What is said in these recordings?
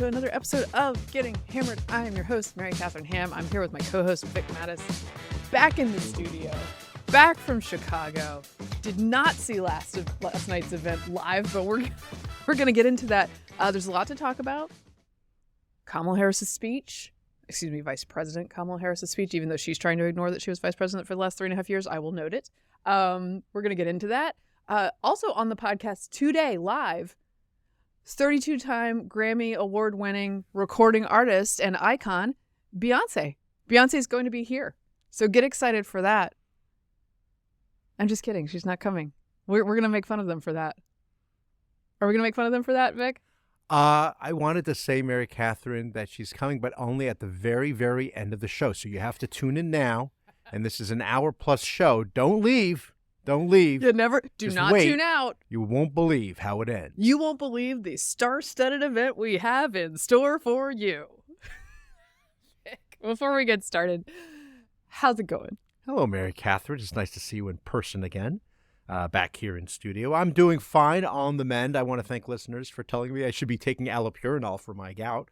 to another episode of Getting Hammered. I am your host, Mary Catherine Ham. I'm here with my co-host, Vic Mattis, back in the studio, back from Chicago. Did not see last night's event live, but we're going to get into that. There's a lot to talk about. Kamala Harris's speech, Vice President Kamala Harris's speech, even though she's trying to ignore that she was vice president for the last 3.5 years, I will note it. We're going to get into that. Also on the podcast today, live, 32-time Grammy award-winning recording artist and icon, Beyoncé. Beyoncé is going to be here, so get excited for that. I'm just kidding. She's not coming. We're going to make fun of them for that. Are we going to make fun of them for that, Vic? I wanted to say, Mary Catherine, that she's coming, but only at the very, very end of the show. So you have to tune in now, and this is an hour-plus show. Don't leave. Don't leave. Do Just not wait. tune out. You won't believe how it ends. You won't believe the star-studded event we have in store for you. Before we get started, how's it going? Hello, Mary Catherine. It's nice to see you in person again, back here in studio. I'm doing fine, on the mend. I want to thank listeners for telling me I should be taking allopurinol for my gout.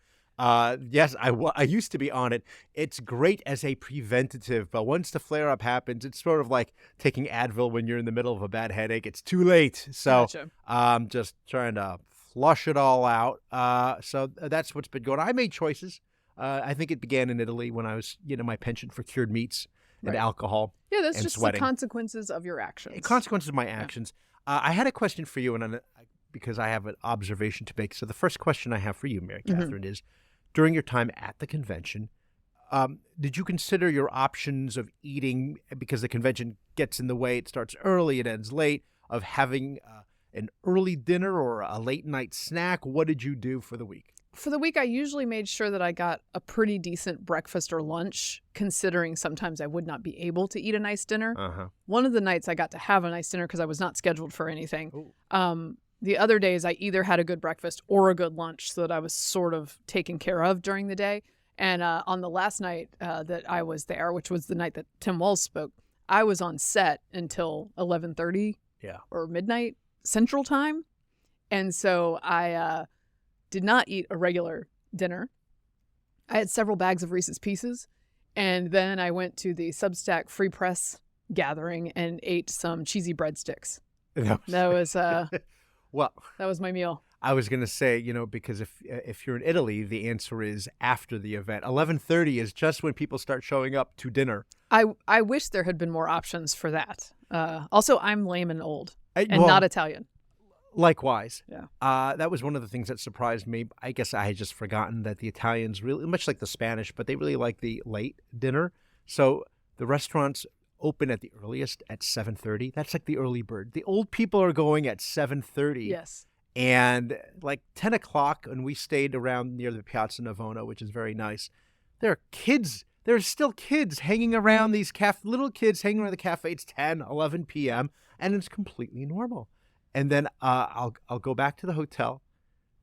Yes, I used to be on it. It's great as a preventative, but once the flare-up happens, it's sort of like taking Advil when you're in the middle of a bad headache. It's too late. So Gotcha. I'm just trying to flush it all out. So that's what's been going on. I made choices. I think it began in Italy when I was, my penchant for cured meats and alcohol. Yeah, that's and just sweating. the consequences of your actions. Consequences of my actions. I had a question for you, because I have an observation to make. So the first question I have for you, Mary Catherine, is, during your time at the convention, did you consider your options of eating, because the convention gets in the way, it starts early, it ends late, of having an early dinner or a late night snack? What did you do for the week? For the week, I usually made sure that I got a pretty decent breakfast or lunch, considering sometimes I would not be able to eat a nice dinner. One of the nights I got to have a nice dinner because I was not scheduled for anything. The other days, I either had a good breakfast or a good lunch so that I was sort of taken care of during the day. And on the last night that I was there, which was the night that Tim Walz spoke, I was on set until 11:30 or midnight Central Time. And so I did not eat a regular dinner. I had several bags of Reese's Pieces. And then I went to the Substack Free Press gathering and ate some cheesy breadsticks. That was... Well, that was my meal. I was going to say, because if you're in Italy, the answer is after the event. 11:30 is just when people start showing up to dinner. I wish there had been more options for that. Also, I'm lame and old not Italian. Likewise. Yeah. That was one of the things that surprised me. I guess I had just forgotten that the Italians really, much like the Spanish, but they really like the late dinner. So the restaurants open at the earliest at 7:30. That's like the early bird. The old people are going at 7:30. Yes. And like 10 o'clock, and we stayed around near the Piazza Navona, which is very nice. There are kids. There's still kids hanging around these little kids hanging around the cafe. It's 10, 11 p.m. and it's completely normal. And then I'll go back to the hotel,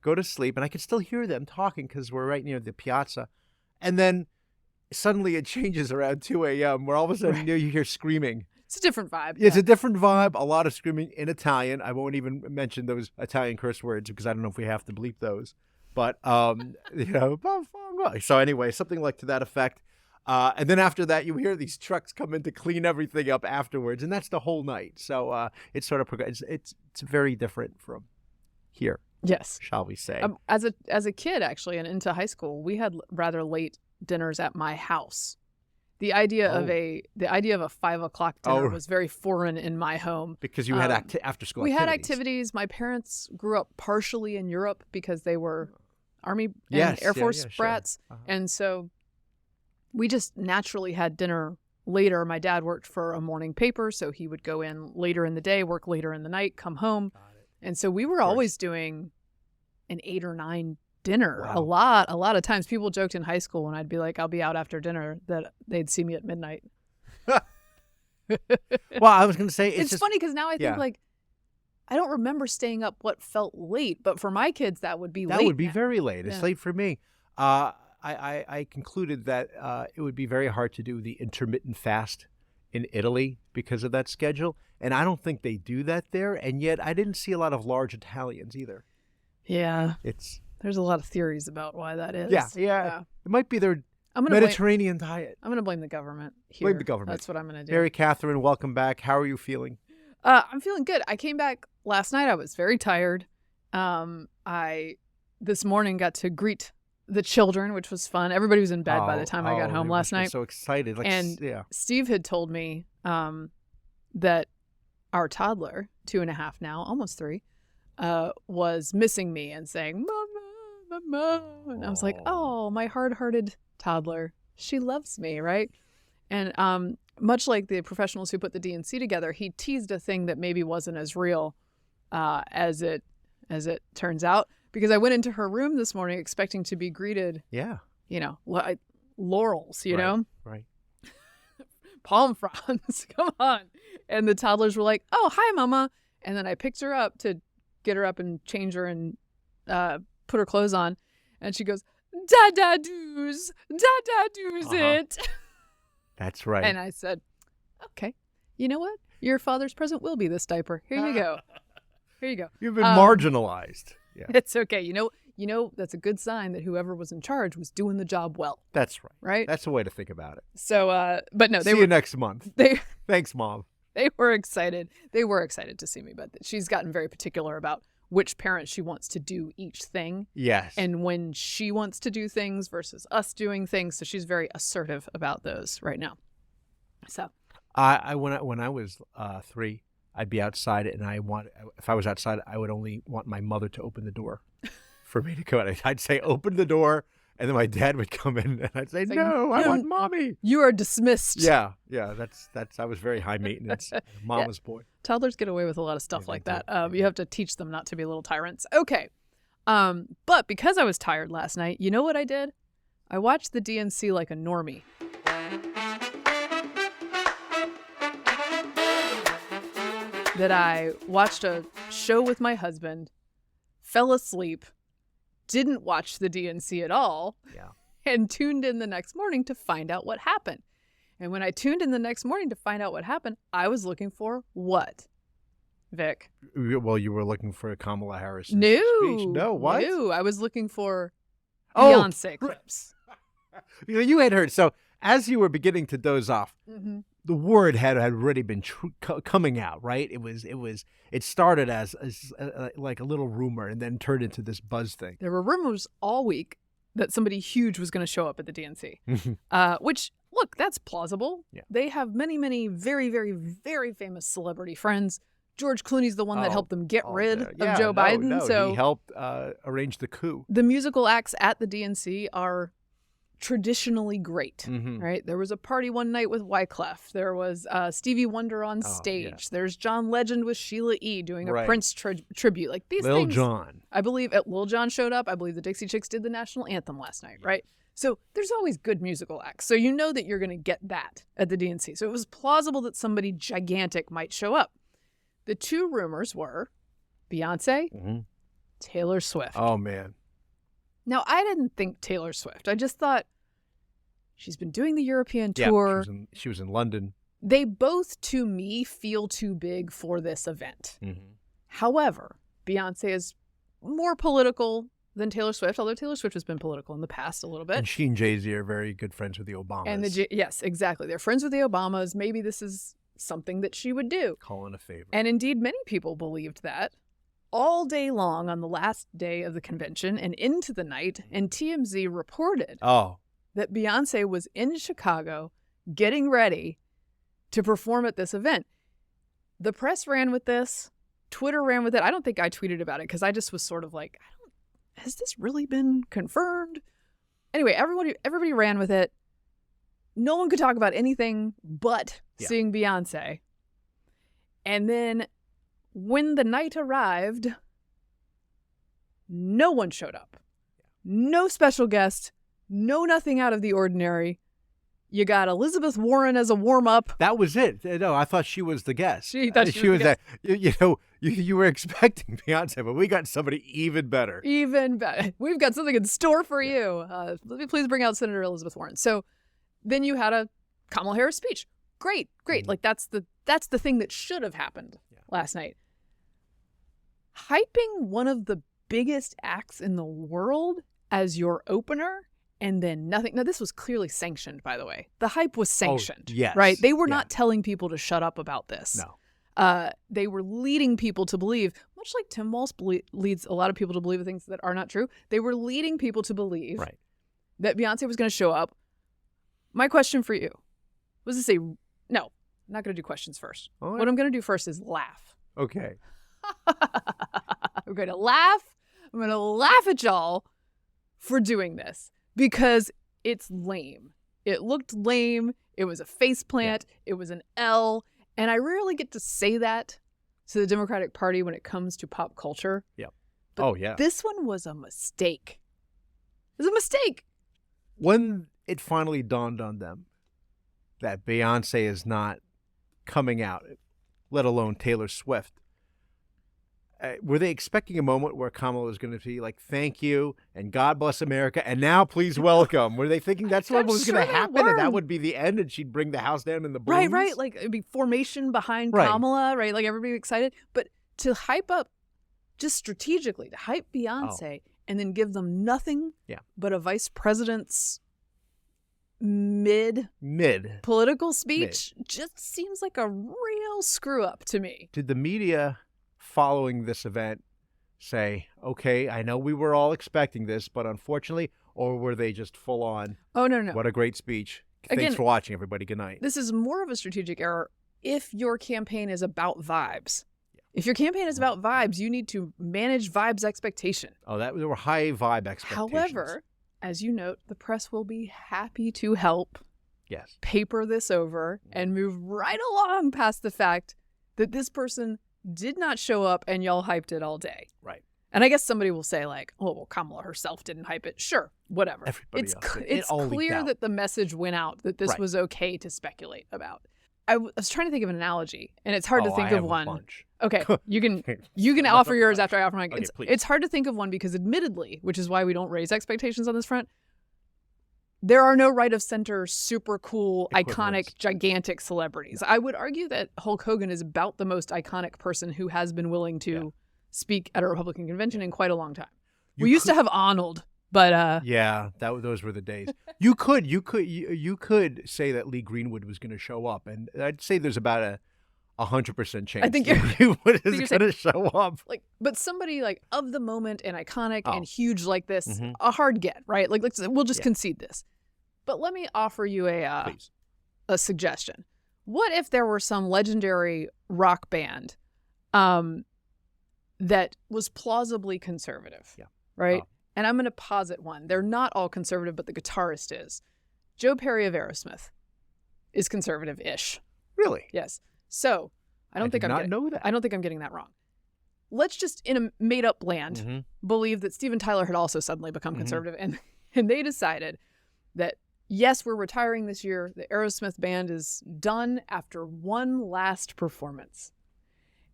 go to sleep, and I can still hear them talking because we're right near the piazza. And then suddenly it changes around 2 a.m. where all of a sudden you hear screaming. It's a different vibe. It's a different vibe. A lot of screaming in Italian. I won't even mention those Italian curse words because I don't know if we have to bleep those. But, so anyway, something like to that effect. And then after that, you hear these trucks come in to clean everything up afterwards. And that's the whole night. So it's sort of, it's very different from here. Yes. Shall we say. As a kid, actually, and into high school, we had rather late dinners at my house. The idea of a 5 o'clock dinner was very foreign in my home because you had after school. We had activities. My parents grew up partially in Europe because they were Army and Air Force brats, and so we just naturally had dinner later. My dad worked for a morning paper, so he would go in later in the day, work later in the night, come home, and so we were always doing an 8 or 9 dinner. Wow. A lot of times people joked in high school when I'd be like, I'll be out after dinner, that they'd see me at midnight. Well, I was going to say, it's funny because now I think I don't remember staying up what felt late, but for my kids, that would be late. That would be now. very late. It's late for me. I concluded that it would be very hard to do the intermittent fast in Italy because of that schedule. And I don't think they do that there. And yet I didn't see a lot of large Italians either. Yeah. It's There's a lot of theories about why that is. Yeah. It might be their I'm gonna Mediterranean diet. I'm going to blame the government here. Blame the government. That's what I'm going to do. Mary Catherine, welcome back. How are you feeling? I'm feeling good. I came back last night. I was very tired. I this morning got to greet the children, which was fun. Everybody was in bed by the time I got home last night. So excited. Steve had told me that our toddler, 2.5 now, almost 3, was missing me and saying, "Mama, Mama." And I was like, oh, my hard-hearted toddler. She loves me, right? And much like the professionals who put the DNC together, he teased a thing that maybe wasn't as real as it turns out. Because I went into her room this morning expecting to be greeted, laurels, you know? Right. Palm fronds, come on. And the toddlers were like, oh, hi, Mama. And then I picked her up to get her up and change her and put her clothes on. And she goes, da-da-doos it. That's right. And I said, okay, you know what? Your father's present will be this diaper. Here you go. Here you go. You've been marginalized. Yeah. It's okay. You know, that's a good sign that whoever was in charge was doing the job well. That's right. Right? That's the way to think about it. So, but no, See you next month. Thanks, Mom. They were excited. They were excited to see me, but she's gotten very particular about which parent she wants to do each thing. Yes. And when she wants to do things versus us doing things. So she's very assertive about those right now. So when I was 3, I'd be outside, and if I was outside, I would only want my mother to open the door for me to go out. I'd say, open the door, and then my dad would come in, and I'd say, no, I want Mommy. You are dismissed. Yeah. That's. I was very high maintenance, mama's boy. Toddlers get away with a lot of stuff like that. You have to teach them not to be little tyrants. Okay. But because I was tired last night, you know what I did? I watched the DNC like a normie. That I watched a show with my husband, fell asleep, didn't watch the DNC at all, and tuned in the next morning to find out what happened. And when I tuned in the next morning to find out what happened, I was looking for what? Vic? Well, you were looking for a Kamala Harris speech. No, what? No, I was looking for Beyonce clips. You had heard. So as you were beginning to doze off, the word had already been coming out, right? It started as like a little rumor and then turned into this buzz thing. There were rumors all week that somebody huge was going to show up at the DNC, which, look, that's plausible. Yeah. They have many, many very, very, very famous celebrity friends. George Clooney's the one that helped them get rid of Joe Biden. So he helped arrange the coup. The musical acts at the DNC are traditionally great, right? There was a party one night with Wyclef. There was Stevie Wonder on stage. There's John Legend with Sheila E. doing a Prince tribute. Like these things. Lil Jon. I believe Lil Jon showed up. I believe the Dixie Chicks did the national anthem last night, right? So there's always good musical acts. So you know that you're going to get that at the DNC. So it was plausible that somebody gigantic might show up. The two rumors were Beyonce, Taylor Swift. Oh, man. Now, I didn't think Taylor Swift. I just thought she's been doing the European tour. Yeah, she was in London. They both, to me, feel too big for this event. However, Beyonce is more political than Taylor Swift, although Taylor Swift has been political in the past a little bit. And she and Jay-Z are very good friends with the Obamas. And yes, exactly. They're friends with the Obamas. Maybe this is something that she would do. Call in a favor. And indeed, many people believed that all day long on the last day of the convention and into the night. And TMZ reported that Beyonce was in Chicago getting ready to perform at this event. The press ran with this. Twitter ran with it. I don't think I tweeted about it because I just was sort of like, has this really been confirmed? Anyway, everybody ran with it. No one could talk about anything but seeing Beyonce. And then when the night arrived, no one showed up. No special guest. No nothing out of the ordinary. You got Elizabeth Warren as a warm-up. That was it. No, I thought she was the guest. She thought she was the guest. You were expecting Beyonce, but we got somebody even better. Even better. We've got something in store for you. Let me please bring out Senator Elizabeth Warren. So then you had a Kamala Harris speech. Great. Like that's the thing that should have happened last night. Hyping one of the biggest acts in the world as your opener and then nothing. Now, this was clearly sanctioned, by the way. The hype was sanctioned, yes. right? They were not telling people to shut up about this. No. They were leading people to believe, much like Tim Walz leads a lot of people to believe things that are not true. They were leading people to believe that Beyonce was going to show up. My question for you was to say, no, I'm not going to do questions first. All right. What I'm going to do first is laugh. Okay. I'm going to laugh. I'm going to laugh at y'all for doing this because it's lame. It looked lame. It was a faceplant. It was an L. And I rarely get to say that to the Democratic Party when it comes to pop culture. Yep. But this one was a mistake. It was a mistake. When it finally dawned on them that Beyonce is not coming out, let alone Taylor Swift, were they expecting a moment where Kamala was going to be like, thank you, and God bless America, and now please welcome? Were they thinking that's what was going to happen, and that would be the end, and she'd bring the house down in the balloons? Right. Like, it'd be formation behind Kamala, right? Like, everybody excited. But to hype up, just strategically, to hype Beyonce and then give them nothing but a vice president's mid political speech just seems like a real screw up to me. Did the media following this event say, okay, I know we were all expecting this, but unfortunately, or were they just full on? Oh, no. What a great speech. Again, thanks for watching, everybody. Good night. This is more of a strategic error if your campaign is about vibes. If your campaign is about vibes, you need to manage vibes expectation. There were high vibe expectations. However, as you note, the press will be happy to help paper this over and move right along past the fact that this person did not show up and y'all hyped it all day. Right. And I guess somebody will say like, oh, well, Kamala herself didn't hype it. Sure, whatever. Everybody else. It's clear that the message went out that this was okay to speculate about. I was trying to think of an analogy, and it's hard to think of one. Bunch. Okay, you can offer yours after I offer mine. Okay, it's hard to think of one because admittedly, which is why we don't raise expectations on this front, there are no right of center, super cool, iconic, gigantic celebrities. I would argue that Hulk Hogan is about the most iconic person who has been willing to speak at a Republican convention in quite a long time. We used to have Arnold, but those were the days. You could say that Lee Greenwood was going to show up, and I'd say there's about a 100% chance. I think Greenwood is going to show up. But somebody like of the moment and iconic and huge like this, a hard get, right? Like we'll just concede this. But let me offer you a suggestion. What if there were some legendary rock band that was plausibly conservative? Yeah. Right? And I'm going to posit one. They're not all conservative, but the guitarist is. Joe Perry of Aerosmith is conservative-ish. Really? Yes. So I don't think I'm getting that wrong. Let's just, in a made-up land, believe that Steven Tyler had also suddenly become conservative, and they decided that, yes, we're retiring this year. The Aerosmith band is done after one last performance.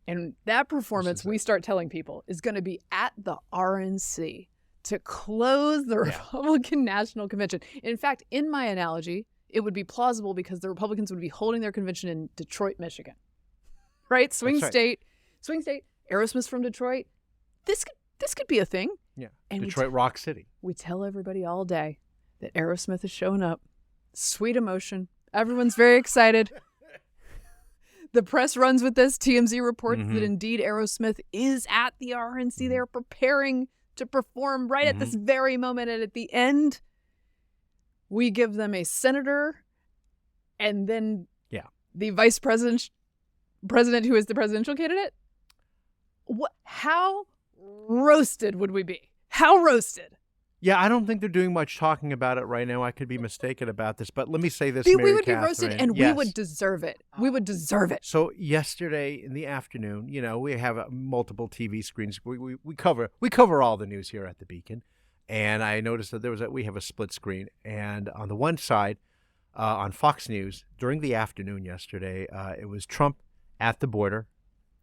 And that performance, we start telling people, is going to be at the RNC to close the Republican National Convention. In fact, in my analogy, it would be plausible because the Republicans would be holding their convention in Detroit, Michigan. Right? Swing state. Aerosmith's from Detroit. This could be a thing. Yeah. And Detroit Rock City. We tell everybody all day that Aerosmith is showing up. Sweet emotion. Everyone's very excited. The press runs with this. TMZ reports that indeed Aerosmith is at the RNC. They're preparing to perform right at this very moment. And at the end, we give them a senator and then the vice president who is the presidential candidate. How roasted would we be? How roasted? Yeah, I don't think they're doing much talking about it right now. I could be mistaken about this, but let me say this, we would be roasted, and we would deserve it. We would deserve it. So yesterday in the afternoon, we have multiple TV screens. We cover all the news here at the Beacon, and I noticed that we have a split screen, and on the one side, on Fox News during the afternoon yesterday, it was Trump at the border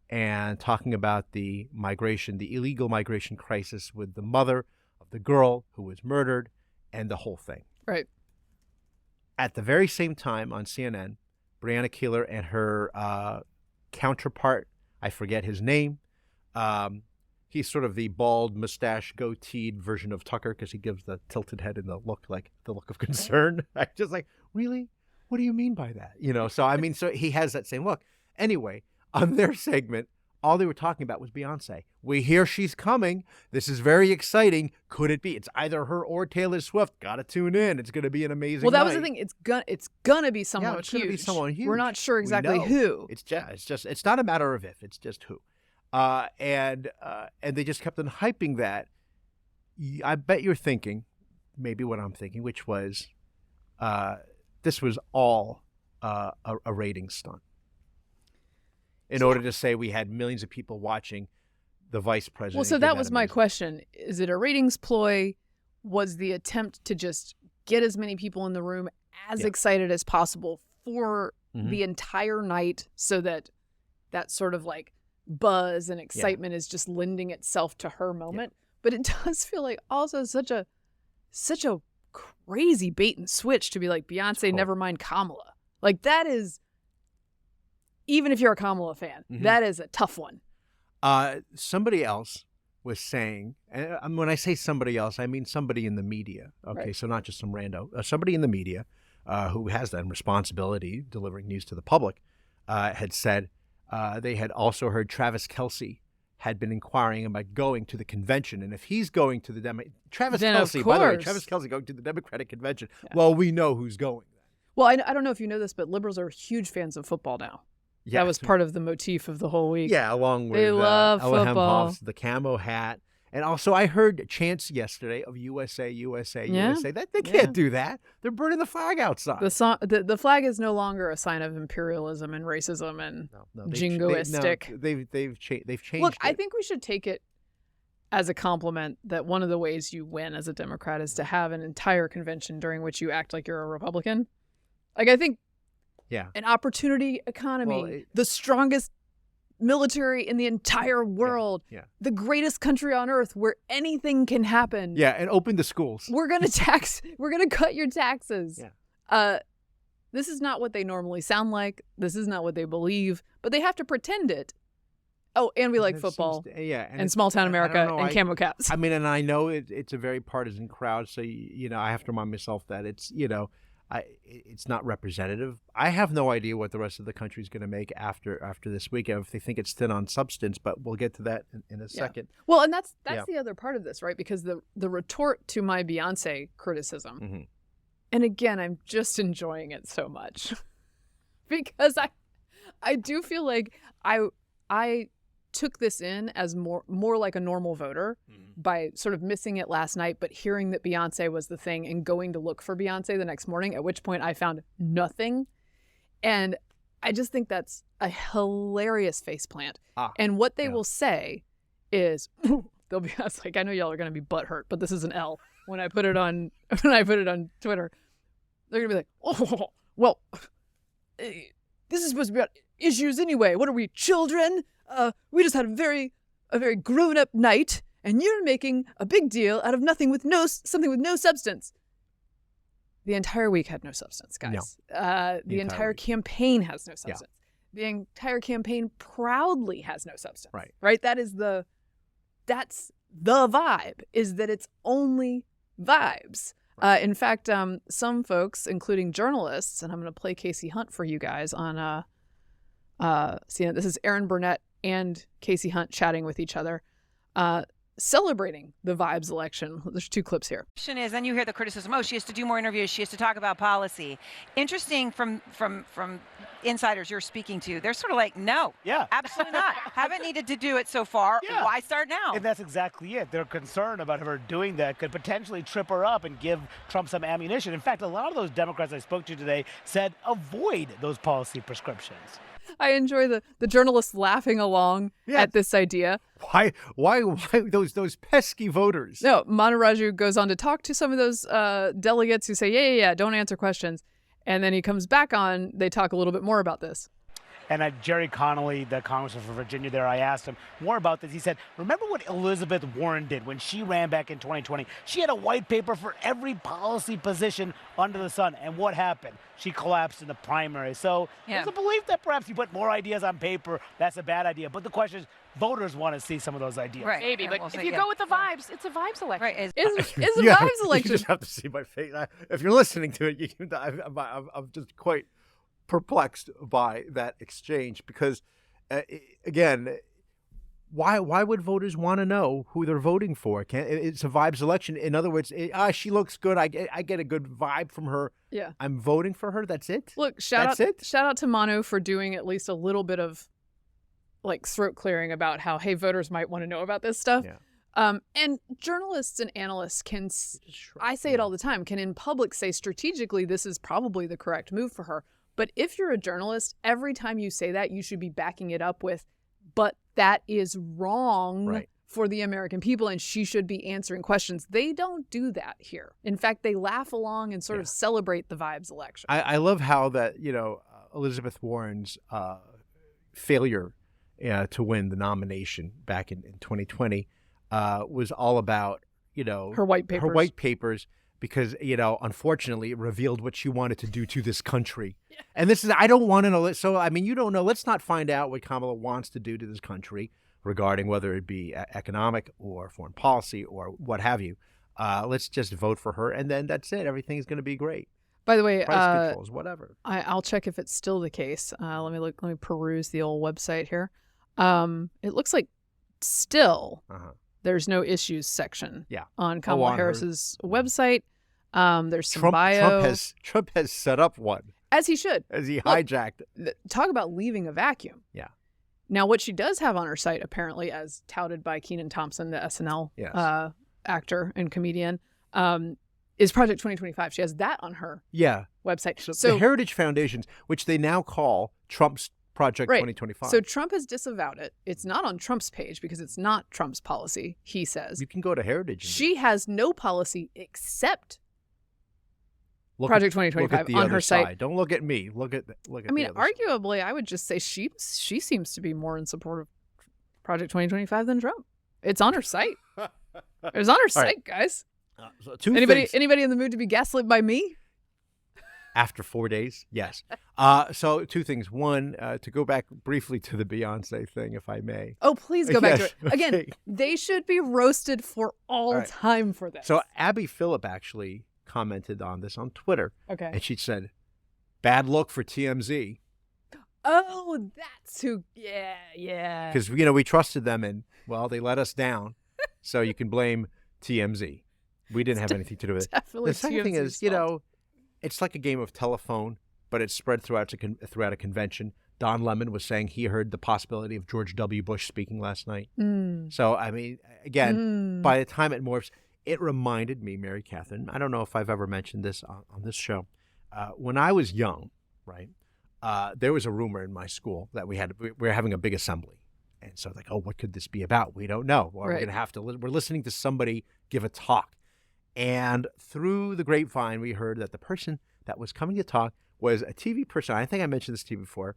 and talking about the illegal migration crisis with the mother of the girl who was murdered and the whole thing. Right. At the very same time on CNN, Breonna Keeler and her counterpart, I forget his name, he's sort of the bald, mustache, goateed version of Tucker because he gives the tilted head and the look of concern. I just like, really? What do you mean by that? So I mean, so he has that same look. Anyway, on their segment, all they were talking about was Beyonce. We hear she's coming. This is very exciting. Could it be? It's either her or Taylor Swift. Got to tune in. It's going to be an amazing Well, that night. was the thing. It's gonna be someone it's huge. Gonna be someone huge. We're not sure exactly know. who. It's not a matter of if. It's just who. And they just kept on hyping that. I bet you're thinking, maybe what I'm thinking, which was, this was all a ratings stunt. In order to say we had millions of people watching the vice president. Well, so that was my question. Is it a ratings ploy? Was the attempt to just get as many people in the room as excited as possible for the entire night so that sort of like buzz and excitement is just lending itself to her moment? But it does feel like also such a crazy bait and switch to be like, Beyonce, never mind Kamala. Like that is... Even if you're a Kamala fan, that is a tough one. Somebody else was saying, and when I say somebody else, I mean somebody in the media. Okay, so not just some rando. Somebody in the media who has that responsibility, delivering news to the public, had said they had also heard Travis Kelce had been inquiring about going to the convention. And if he's going to the Travis Kelce, by the way, Travis Kelce going to the Democratic convention, well, we know who's going. Well, I don't know if you know this, but liberals are huge fans of football now. Yeah. That was part of the motif of the whole week. Yeah, along with they love football. Hoff's, the camo hat. And also I heard chants yesterday of USA, USA, USA. That they can't do that. They're burning the flag outside. The flag is no longer a sign of imperialism and racism and jingoistic. They've changed Look, it. I think we should take it as a compliment that one of the ways you win as a Democrat is to have an entire convention during which you act like you're a Republican. Like, I think an opportunity economy, the strongest military in the entire world, the greatest country on earth where anything can happen. Yeah, and open the schools. We're going to cut your taxes. Yeah. This is not what they normally sound like. This is not what they believe, but they have to pretend it. Oh, and we like football. And small town America and camo caps. I mean, and I know it's a very partisan crowd, so I have to remind myself that it's it's not representative. I have no idea what the rest of the country is going to make after this weekend if they think it's thin on substance, but we'll get to that in a second. Well, and that's the other part of this, right? Because the retort to my Beyonce criticism, and again, I'm just enjoying it so much because I do feel like I took this in as more like a normal voter by sort of missing it last night, but hearing that Beyonce was the thing and going to look for Beyonce the next morning, at which point I found nothing. And I just think that's a hilarious faceplant. And what they will say is, they'll be like, I know y'all are going to be butthurt, but this is an L when I put it on Twitter. They're going to be like, oh, well, this is supposed to be about issues anyway. What are we, children? We just had a very grown-up night, and you're making a big deal out of something with no substance. The entire week had no substance, guys. No. The entire campaign has no substance. Yeah. The entire campaign proudly has no substance. Right? That's the vibe, is that it's only vibes. Right. In fact, some folks, including journalists, and I'm going to play Casey Hunt for you guys on CNN. This is Aaron Burnett and Casey Hunt chatting with each other, celebrating the Vibes election. There's two clips here. Question is, then you hear the criticism, she has to do more interviews, she has to talk about policy. Interesting from insiders you're speaking to, they're sort of like, no, absolutely not. Haven't needed to do it so far. Yeah. Why start now? And that's exactly it. They're concerned about her doing that could potentially trip her up and give Trump some ammunition. In fact, a lot of those Democrats I spoke to today said avoid those policy prescriptions. I enjoy the journalists laughing along at this idea. Why those pesky voters? No, Monteraju goes on to talk to some of those delegates who say, yeah, don't answer questions. And then he comes back on, they talk a little bit more about this. And Jerry Connolly, the congressman from Virginia there, I asked him more about this. He said, remember what Elizabeth Warren did when she ran back in 2020? She had a white paper for every policy position under the sun. And what happened? She collapsed in the primary. So there's a belief that perhaps you put more ideas on paper, that's a bad idea. But the question is, voters want to see some of those ideas. Right. Maybe, but if you go with the vibes, it's a vibes election. Right. Is a vibes election. You just have to see my face. If you're listening to it, I'm just quite perplexed by that exchange because, again, why would voters want to know who they're voting for? It's a vibes election. In other words, she looks good. I get a good vibe from her. Yeah, I'm voting for her. That's it. Look, shout out to Manu for doing at least a little bit of like throat clearing about how, hey, voters might want to know about this stuff. Yeah. And journalists and analysts can, I say it all the time, can in public say strategically this is probably the correct move for her. But if you're a journalist, every time you say that, you should be backing it up with, but that is wrong for the American people, and she should be answering questions. They don't do that here. In fact, they laugh along and sort of celebrate the vibes election. I love how that, Elizabeth Warren's failure to win the nomination back in 2020 was all about, her white papers. Her white papers. Because, unfortunately, it revealed what she wanted to do to this country. Yeah. And this is, I don't want to know. So, I mean, you don't know. Let's not find out what Kamala wants to do to this country regarding whether it be economic or foreign policy or what have you. Let's just vote for her. And then that's it. Everything's going to be great. By the way, price controls, whatever. I'll check if it's still the case. Let me peruse the old website here. It looks like still there's no issues section on Kamala Harris's website. There's some bio. Trump has set up one. As he should. As he hijacked. Talk about leaving a vacuum. Yeah. Now, what she does have on her site, apparently, as touted by Kenan Thompson, the SNL actor and comedian, is Project 2025. She has that on her website. So the Heritage Foundations, which they now call Trump's Project 2025. So Trump has disavowed it. It's not on Trump's page because it's not Trump's policy, he says. You can go to Heritage. She has no policy except Project 2025 on her site. Don't look at me. Look at. I mean, arguably, I would just say she seems to be more in support of Project 2025 than Trump. It's on her site. It's on her site, guys. So anybody in the mood to be gaslit by me? After 4 days, yes. So two things. One, to go back briefly to the Beyonce thing, if I may. Oh, please go back to it. Again, they should be roasted for all time for this. So Abby Phillip actually commented on this on Twitter. Okay. And she said, bad look for TMZ. Oh, that's who. Yeah. Because, we trusted them and, well, they let us down. So you can blame TMZ. We didn't have anything to do with it. Definitely the second thing is, it's like a game of telephone, but it's spread throughout a convention. Don Lemon was saying he heard the possibility of George W. Bush speaking last night. So, I mean, again, by the time it morphs, it reminded me, Mary Catherine, I don't know if I've ever mentioned this on this show. When I was young, there was a rumor in my school that we were having a big assembly. And so like, oh, what could this be about? We don't know. Well, we're listening to somebody give a talk. And through the grapevine, we heard that the person that was coming to talk was a TV person. I think I mentioned this to you before.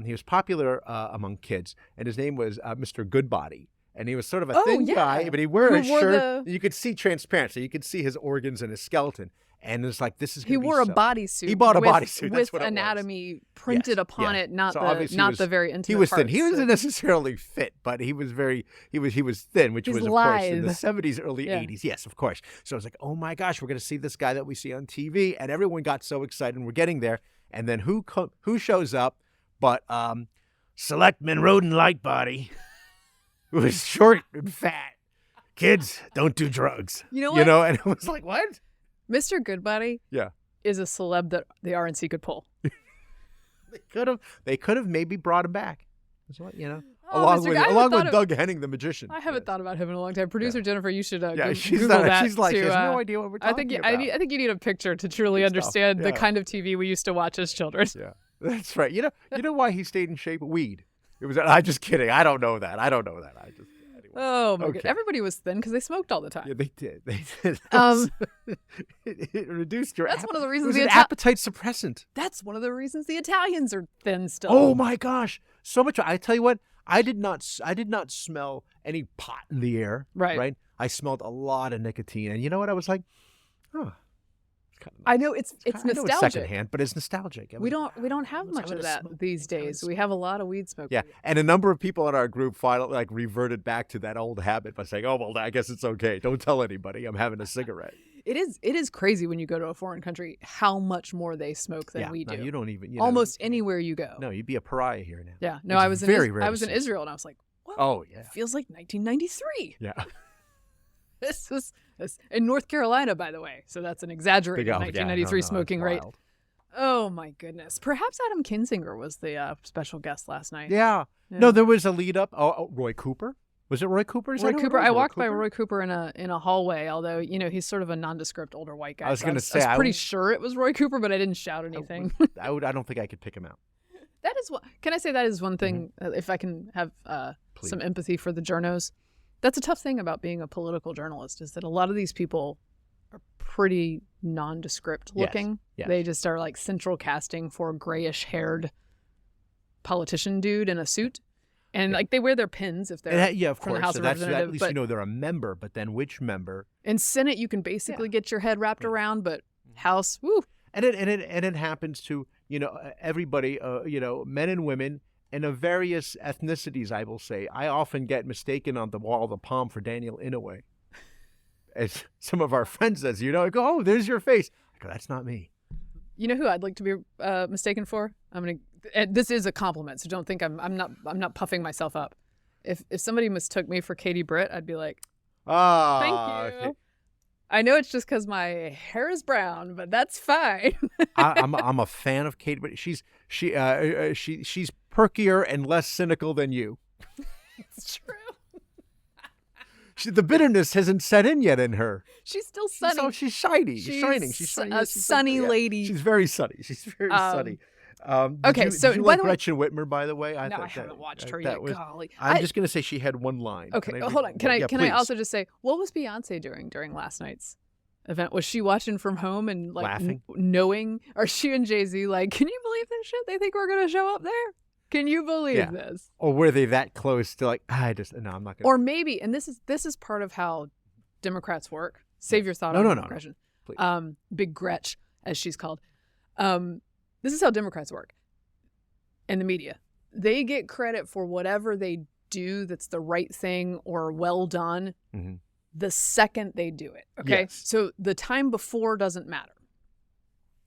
He was popular among kids, and his name was Mr. Goodbody. And he was sort of a thin guy, but he wore a shirt. You could see transparent, so you could see his organs and his skeleton. And it's like, this is going to be He wore a bodysuit. He bought a bodysuit. With anatomy printed upon it, not the very intimate He was parts. thin. He wasn't necessarily fit, but he was thin, which was, of course, in the 70s, early 80s. Yes, of course. So I was like, oh my gosh, we're going to see this guy that we see on TV. And everyone got so excited, and we're getting there. And then who shows up but Selectman Roden Lightbody, who is short and fat. Kids, don't do drugs. You know what? And it was like, what? Mr. Goodbody is a celeb that the RNC could pull. They could have maybe brought him back. That's what, along with Doug Henning, the magician. I haven't thought about him in a long time. Producer Jennifer, you should Google that. She's like, she has no idea what we're talking about. I think you need a picture to truly understand the kind of TV we used to watch as children. Yeah, that's right. You know why he stayed in shape? Weed. It was. I'm just kidding. I don't know that. Oh my Okay. god! Everybody was thin because they smoked all the time. Yeah, they did. They did. It reduced your. That's one of the It reasons was the an appetite suppressant. That's one of the reasons the Italians are thin still. Oh my gosh, so much. I tell you what, I did not smell any pot in the air. Right. I smelled a lot of nicotine, and you know what? I was like, oh. I know it's I know nostalgic. it's secondhand, but it's nostalgic. We don't have much of that these days. We have a lot of weed smoking. Yeah, and a number of people in our group finally reverted back to that old habit by saying, "Oh well, I guess it's okay. Don't tell anybody I'm having a cigarette." It is crazy when you go to a foreign country how much more they smoke than we do. No, you don't even almost anywhere you go. No, you'd be a pariah here now. Yeah, no, It's I was in Israel and I was like, well, oh yeah, it feels like 1993. Yeah. This was in North Carolina, by the way. So that's an exaggerated 1993 smoking rate. Wild. Oh my goodness. Perhaps Adam Kinzinger was the special guest last night. Yeah. No, there was a lead up. Oh, Roy Cooper. Was it Roy Cooper? Roy Cooper. I walked by Roy Cooper in a hallway. Although he's sort of a nondescript older white guy. I was going to say I was pretty sure it was Roy Cooper, but I didn't shout anything. I don't think I could pick him out. That is what. Can I say that is one thing? If I can have some empathy for the journos. That's a tough thing about being a political journalist is that a lot of these people are pretty nondescript looking. Yes. They just are like central casting for a grayish haired politician dude in a suit. And they wear their pins if they're of from course. the House So of that's Representatives. at least they're a member, but then which member? In Senate, you can basically get your head wrapped around, but House, woo. And it happens to everybody, men and women. And of various ethnicities, I will say, I often get mistaken on the wall of the Palm for Daniel Inouye. As some of our friends says, I go, oh, there's your face. I go, that's not me. You know who I'd like to be mistaken for? This is a compliment, so don't think I'm not puffing myself up. If somebody mistook me for Katie Britt, I'd be like, thank you. Okay. I know it's just because my hair is brown, but that's fine. I'm a fan of Katie Britt. She's perkier and less cynical than you. It's true. The bitterness hasn't set in yet in her. She's still sunny. She's shiny. She's shining. She's shiny. A sunny lady. She's very sunny. She's very sunny. Okay, did you like Gretchen Whitmer, by the way? I haven't watched her yet. Golly. I'm just going to say she had one line. Okay, hold on. Can I also just say, what was Beyonce doing during last night's event? Was she watching from home and laughing? Knowing? Or she and Jay-Z can you believe this shit? They think we're going to show up there? Can you believe this? Or were they that close to no, I'm not going to. Or maybe, and this is part of how Democrats work. Save your thought on that question. Please. Big Gretch, as she's called. This is how Democrats work in the media. They get credit for whatever they do that's the right thing or well done the second they do it. Okay? Yes. So the time before doesn't matter.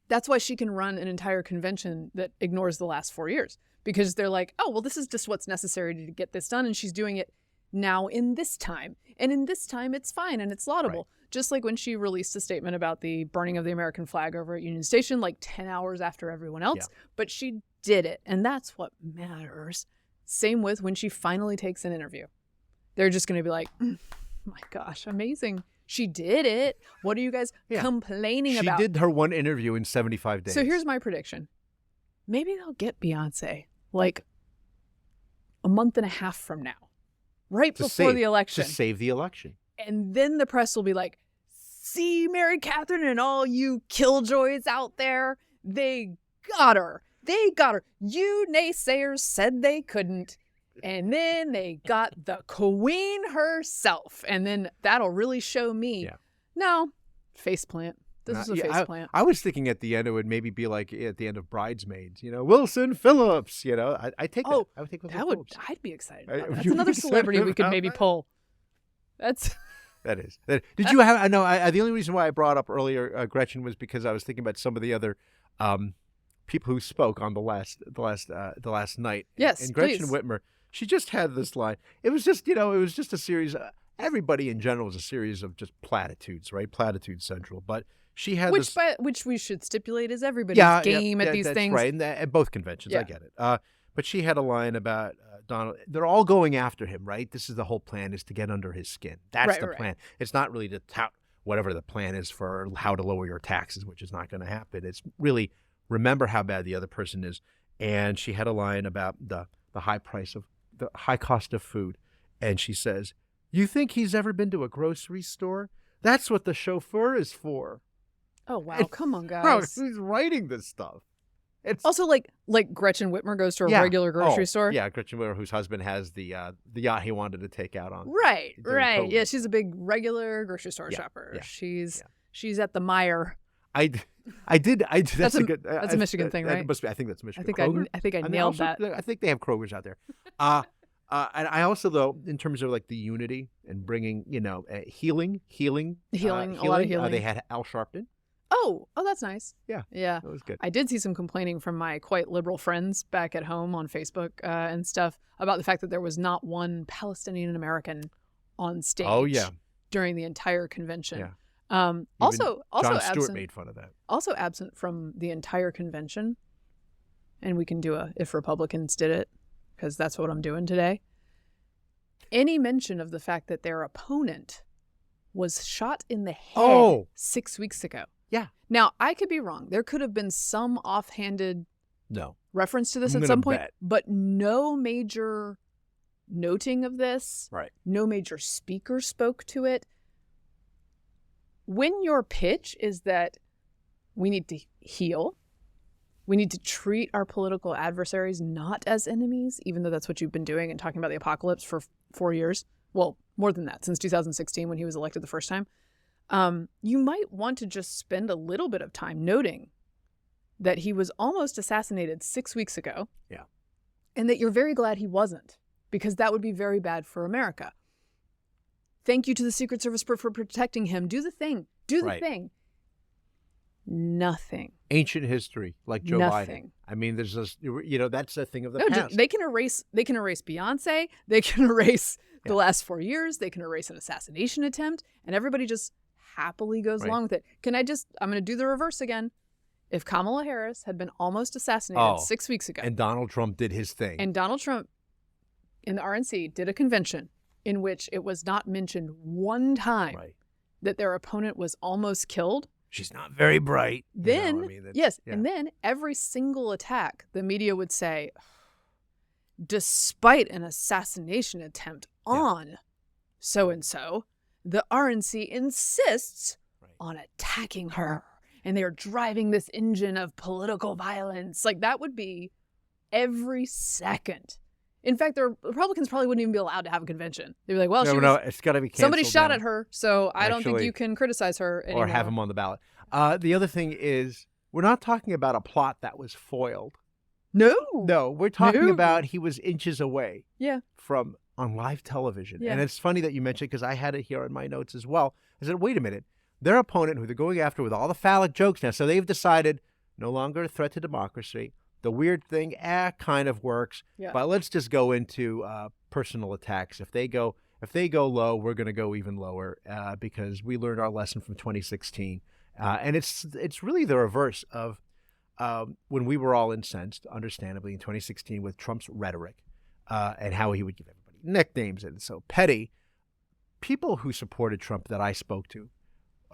That's why she can run an entire convention that ignores the last 4 years. Because they're like, oh, well, this is just what's necessary to get this done. And she's doing it now in this time. And in this time, it's fine and it's laudable. Right. Just like when she released a statement about the burning of the American flag over at Union Station, 10 hours after everyone else. Yeah. But she did it. And that's what matters. Same with when she finally takes an interview. They're just going to be like, my gosh, amazing. She did it. What are you guys complaining about? She did her one interview in 75 days. So here's my prediction. Maybe they'll get Beyonce a month and a half from now, right before the election. To save the election. And then the press will be like, see, Mary Catherine and all you killjoys out there, they got her. They got her. You naysayers said they couldn't. And then they got the queen herself. And then that'll really show me. Yeah. No, faceplant. This is a faceplant. I was thinking at the end it would maybe be like at the end of Bridesmaids, Wilson Phillips, I take that. I would take Wilson Phillips. I'd be excited about that. That's another celebrity we could maybe pull. That is. Did you have? I know. The only reason why I brought up earlier Gretchen was because I was thinking about some of the other people who spoke on the last night. Yes, and Gretchen please. Whitmer, she just had this line. It was just a series. Everybody in general is a series of just platitudes, right? Platitude central, but. She had which we should stipulate is everybody's game at these that's things. Right, and at both conventions, I get it. But she had a line about Donald. They're all going after him, right? This is the whole plan is to get under his skin. That's the plan. It's not really to tout whatever the plan is for how to lower your taxes, which is not going to happen. It's really remember how bad the other person is. And she had a line about the high price of the high cost of food, and she says, You think he's ever been to a grocery store? That's what the chauffeur is for. Oh, wow. Come on, Bro, guys. who's writing this stuff? It's Also, like Gretchen Whitmer goes to a regular grocery store. Yeah, Gretchen Whitmer, whose husband has the yacht he wanted to take out on. Right. COVID. Yeah, she's a big regular grocery store shopper. Yeah. She's at the Meyer. I did. That's a good. That's a Michigan thing, right? Must be. I think that's Michigan. I think I nailed that. I think they have Kroger's out there. And I also, though, in terms of like the unity and bringing, healing. A lot of healing. They had Al Sharpton. Oh, that's nice. Yeah, that was good. I did see some complaining from my quite liberal friends back at home on Facebook and stuff about the fact that there was not one Palestinian American on stage. Oh yeah, during the entire convention. Yeah. Also Jon absent, Stewart made fun of that. Also absent from the entire convention, and we can do a if Republicans did it, because that's what I'm doing today. Any mention of the fact that their opponent was shot in the head 6 weeks ago. Yeah. Now, I could be wrong. There could have been some offhanded reference to this at some point, but no major noting of this. Right. No major speaker spoke to it. When your pitch is that we need to heal, we need to treat our political adversaries not as enemies, even though that's what you've been doing and talking about the apocalypse for 4 years. Well, more than that, since 2016 when he was elected the first time. You might want to just spend a little bit of time noting that he was almost assassinated 6 weeks ago. Yeah. And that you're very glad he wasn't, because that would be very bad for America. Thank you to the Secret Service for protecting him. Do the thing. Do the thing. Nothing. Ancient history, like Joe Nothing. Biden. I mean, there's this, that's a thing of the past. They can erase Beyonce. They can erase the last 4 years. They can erase an assassination attempt, and everybody just happily goes along with it. I'm going to do the reverse again. If Kamala Harris had been almost assassinated 6 weeks ago. And Donald Trump did his thing. And Donald Trump in the RNC did a convention in which it was not mentioned one time that their opponent was almost killed. She's not very bright. Then, and then every single attack, the media would say, despite an assassination attempt on so-and-so, the RNC insists on attacking her. And they are driving this engine of political violence. Like, that would be every second. In fact, the Republicans probably wouldn't even be allowed to have a convention. They'd be like, well, it's got to be canceled. Somebody shot at her, so I don't think you can criticize her anymore. Or have him on the ballot. The other thing is, we're not talking about a plot that was foiled. No, we're talking about he was inches away. From on live television. Yeah. And it's funny that you mentioned, because I had it here in my notes as well. I said, wait a minute. Their opponent, who they're going after with all the phallic jokes now, so they've decided no longer a threat to democracy. The weird thing, kind of works. Yeah. But let's just go into personal attacks. If they go low, we're going to go even lower because we learned our lesson from 2016. And it's really the reverse of when we were all incensed, understandably, in 2016 with Trump's rhetoric and how he would give everybody nicknames and so petty. People who supported Trump that I spoke to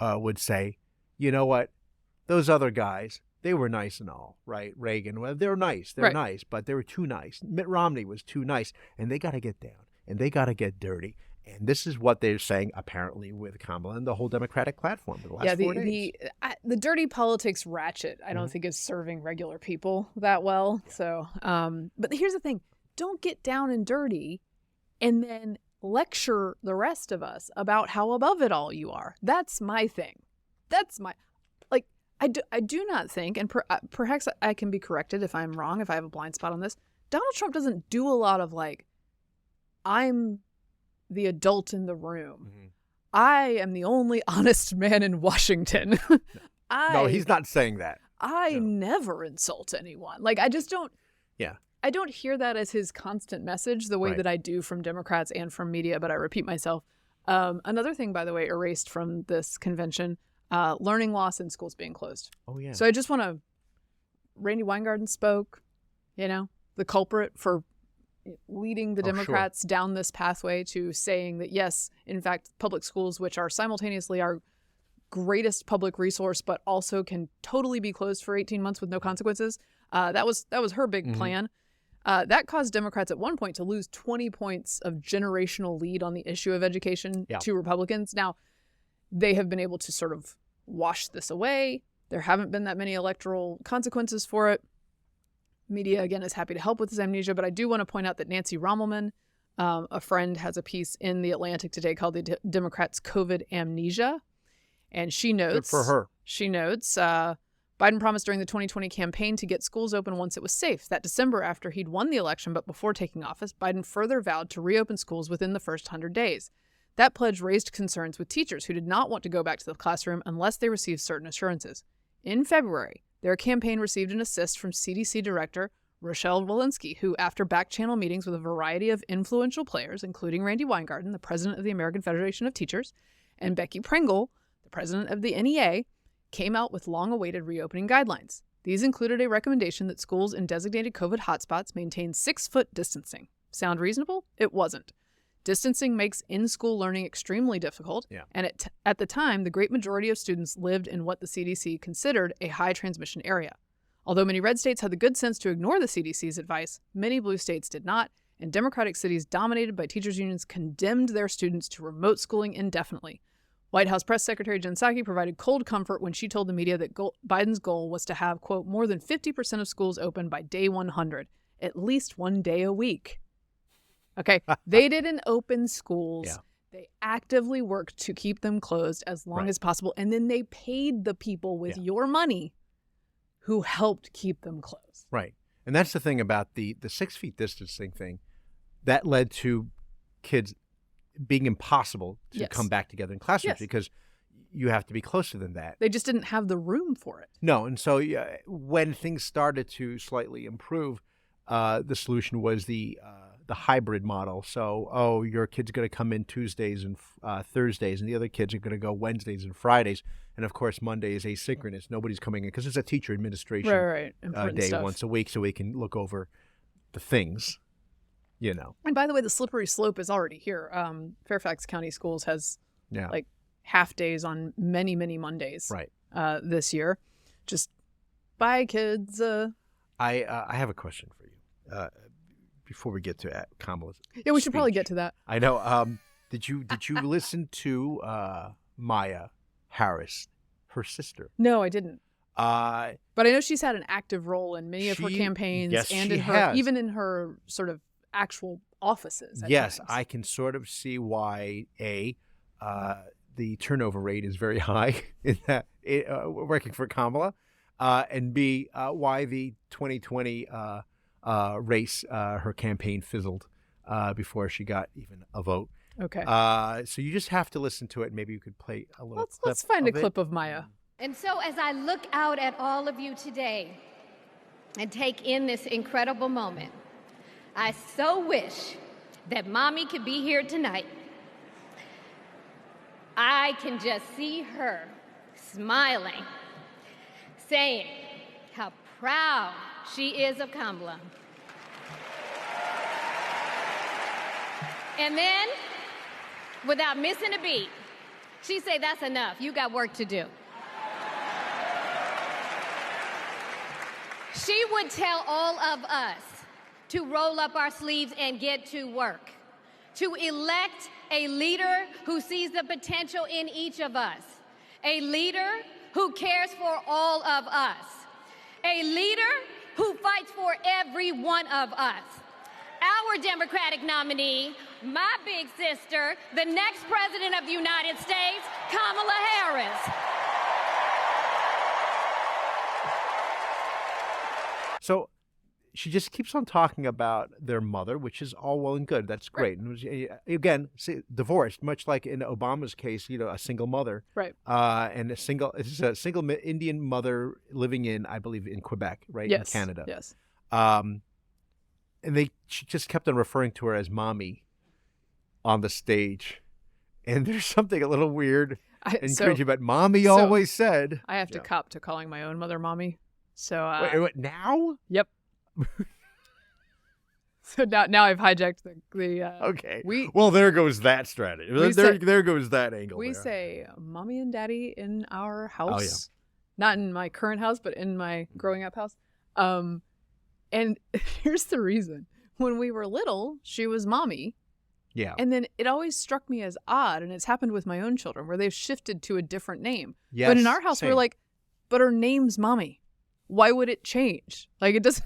would say, you know what, those other guys, they were nice and all, right? Reagan, well, they're nice, nice, but they were too nice. Mitt Romney was too nice, and they got to get down, and they got to get dirty. And this is what they're saying, apparently, with Kamala and the whole Democratic platform for the last 4 days. The dirty politics ratchet, I don't think is serving regular people that well. Yeah. So, but here's the thing. Don't get down and dirty and then lecture the rest of us about how above it all you are. That's my thing. That's my, I do not think, and perhaps I can be corrected if I'm wrong, if I have a blind spot on this. Donald Trump doesn't do a lot of I'm the adult in the room. Mm-hmm. I am the only honest man in Washington. No, he's not saying that. I never insult anyone. I just don't. Yeah. I don't hear that as his constant message the way that I do from Democrats and from media, but I repeat myself. Another thing, by the way, erased from this convention, learning loss and schools being closed. Oh, yeah. So I just want to, Randy Weingarten spoke, the culprit for leading the Democrats down this pathway to saying that, yes, in fact, public schools, which are simultaneously our greatest public resource, but also can totally be closed for 18 months with no consequences. That was her big plan. That caused Democrats at one point to lose 20 points of generational lead on the issue of education to Republicans. Now, they have been able to sort of wash this away. There haven't been that many electoral consequences for it. Media, again, is happy to help with this amnesia, but I do want to point out that Nancy Rommelman, a friend, has a piece in The Atlantic today called The Democrats' COVID Amnesia. And she notes... Good for her. She notes... Biden promised during the 2020 campaign to get schools open once it was safe. That December, after he'd won the election but before taking office, Biden further vowed to reopen schools within the first 100 days. That pledge raised concerns with teachers who did not want to go back to the classroom unless they received certain assurances. In February, their campaign received an assist from CDC Director Rochelle Walensky, who, after back-channel meetings with a variety of influential players, including Randy Weingarten, the president of the American Federation of Teachers, and Becky Pringle, the president of the NEA, came out with long-awaited reopening guidelines. These included a recommendation that schools in designated COVID hotspots maintain 6-foot distancing. Sound reasonable? It wasn't. Distancing makes in-school learning extremely difficult, and at the time, the great majority of students lived in what the CDC considered a high-transmission area. Although many red states had the good sense to ignore the CDC's advice, many blue states did not, and Democratic cities dominated by teachers' unions condemned their students to remote schooling indefinitely. White House Press Secretary Jen Psaki provided cold comfort when she told the media that Biden's goal was to have, quote, more than 50% of schools open by day 100, at least one day a week. Okay, they didn't open schools. Yeah. They actively worked to keep them closed as long as possible, and then they paid the people with your money who helped keep them closed. Right, and that's the thing about the 6 feet distancing thing. That led to kids being impossible to come back together in classrooms because you have to be closer than that. They just didn't have the room for it. No, and so when things started to slightly improve, the solution was the hybrid model. So, your kid's going to come in Tuesdays and Thursdays, and the other kids are going to go Wednesdays and Fridays. And, of course, Monday is asynchronous. Nobody's coming in because it's a teacher administration day stuff. Once a week so we can look over the things. You know. And by the way, the slippery slope is already here. Fairfax County Schools has like half days on many, many Mondays this year. Just bye, kids. I have a question for you before we get to Kamala's Yeah, we should speech. probably get to that. I know. Did you listen to Maya Harris, her sister? No, I didn't. But I know she's had an active role in many of her campaigns and in her even in her sort of actual offices. Yes, times. I can sort of see why the turnover rate is very high in that working for Kamala, and B, why the 2020 race, her campaign fizzled before she got even a vote. Okay. So you just have to listen to it. Maybe you could play a little. Let's find a clip of Maya. And so, as I look out at all of you today and take in this incredible moment, I so wish that Mommy could be here tonight. I can just see her smiling, saying how proud she is of Kamala. And then, without missing a beat, she'd say, "That's enough. You got work to do." She would tell all of us to roll up our sleeves and get to work, to elect a leader who sees the potential in each of us, a leader who cares for all of us, a leader who fights for every one of us. Our Democratic nominee, my big sister, the next president of the United States, Kamala Harris. So she just keeps on talking about their mother, which is all well and good. That's great. And again, divorced, much like in Obama's case, a single mother, and a single Indian mother living in, I believe, in Quebec, in Canada. Yes. And she just kept on referring to her as mommy on the stage, and there's something a little weird and cringy about mommy always said. I have to cop to calling my own mother mommy. So wait, now? Yep. So now I've hijacked the okay. Well, there goes that strategy. There goes that angle. We say mommy and daddy in our house. Oh, yeah. Not in my current house, but in my growing up house. And here's the reason. When we were little, she was mommy. Yeah. And then it always struck me as odd, and it's happened with my own children, where they've shifted to a different name. Yes, but in our house, same. we're like, but her name's mommy. Why would it change? Like, it doesn't.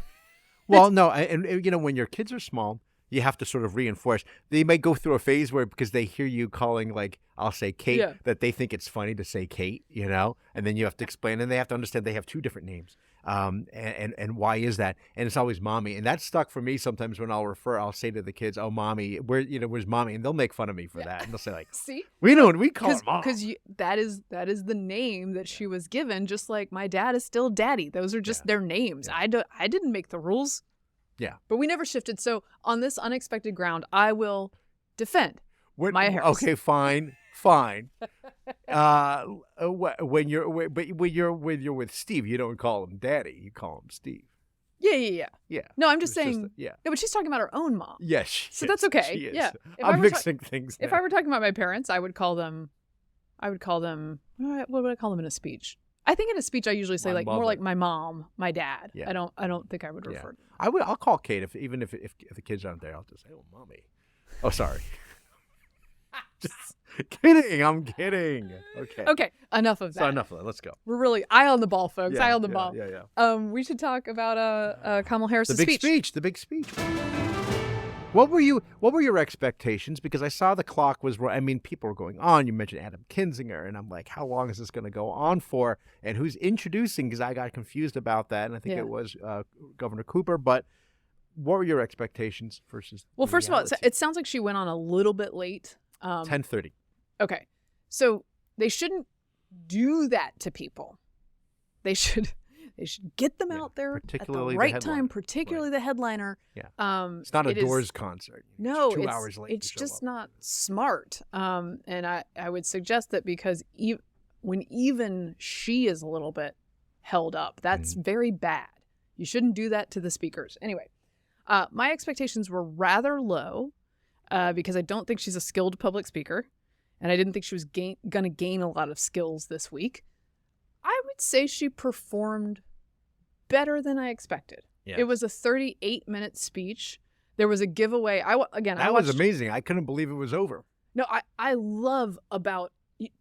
Well, no, and you know, when your kids are small, you have to sort of reinforce. They may go through a phase where, because they hear you calling, like, I'll say Kate, Yeah. that they think it's funny to say Kate, you know? And then you have to explain, and they have to understand they have two different names. And why is that? And it's always mommy. And that stuck for me sometimes when I'll say to the kids, oh, mommy, where's mommy? And they'll make fun of me for that. And they'll say, like, See? we call her mom. Because that is the name that she was given, just like my dad is still daddy. Those are just their names. Yeah. I didn't make the rules. Yeah. But we never shifted. So on this unexpected ground, I will defend Maya Harris. Okay, fine. When you're with Steve, you don't call him Daddy. You call him Steve. Yeah. Yeah. No, I'm just It's saying. yeah. No, but she's talking about her own mom. Yes. So that's okay. She is. Yeah. I'm mixing things. If now. I were talking about my parents, I would call them. What would I call them in a speech? I think in a speech I usually say My more mother. like my mom, my dad. Yeah. I don't think I would refer to them. I'll call Kate if the kids aren't there. I'll just say, "Oh, mommy." Oh, sorry. Just kidding. I'm kidding. Okay. Okay, enough of that. So enough of that. Let's go. We're really eye on the ball, folks. Yeah, Eye on the yeah, ball. Yeah. We should talk about Kamala Harris's The big speech. What were your expectations? Because I saw the clock was. I mean, people were going on. You mentioned Adam Kinzinger, and I'm like, how long is this going to go on for? And who's introducing? Because I got confused about that, and I think it was Governor Cooper. But what were your expectations versus? Well, first of all, reality? it sounds like she went on a little bit late. 10:30. Okay, so they shouldn't do that to people. They should get them out there at the particularly the right headliner. time, particularly the headliner. Yeah. It's not a Doors concert. No, it's 2 hours late. It's just not smart. And I would suggest that because when even she is a little bit held up, that's very bad. You shouldn't do that to the speakers. Anyway, my expectations were rather low because I don't think she's a skilled public speaker, and I didn't think she was going to gain a lot of skills this week. I would say she performed better than I expected. Yeah. It was a 38-minute speech. There was a giveaway. That was amazing. I couldn't believe it was over. No, I love about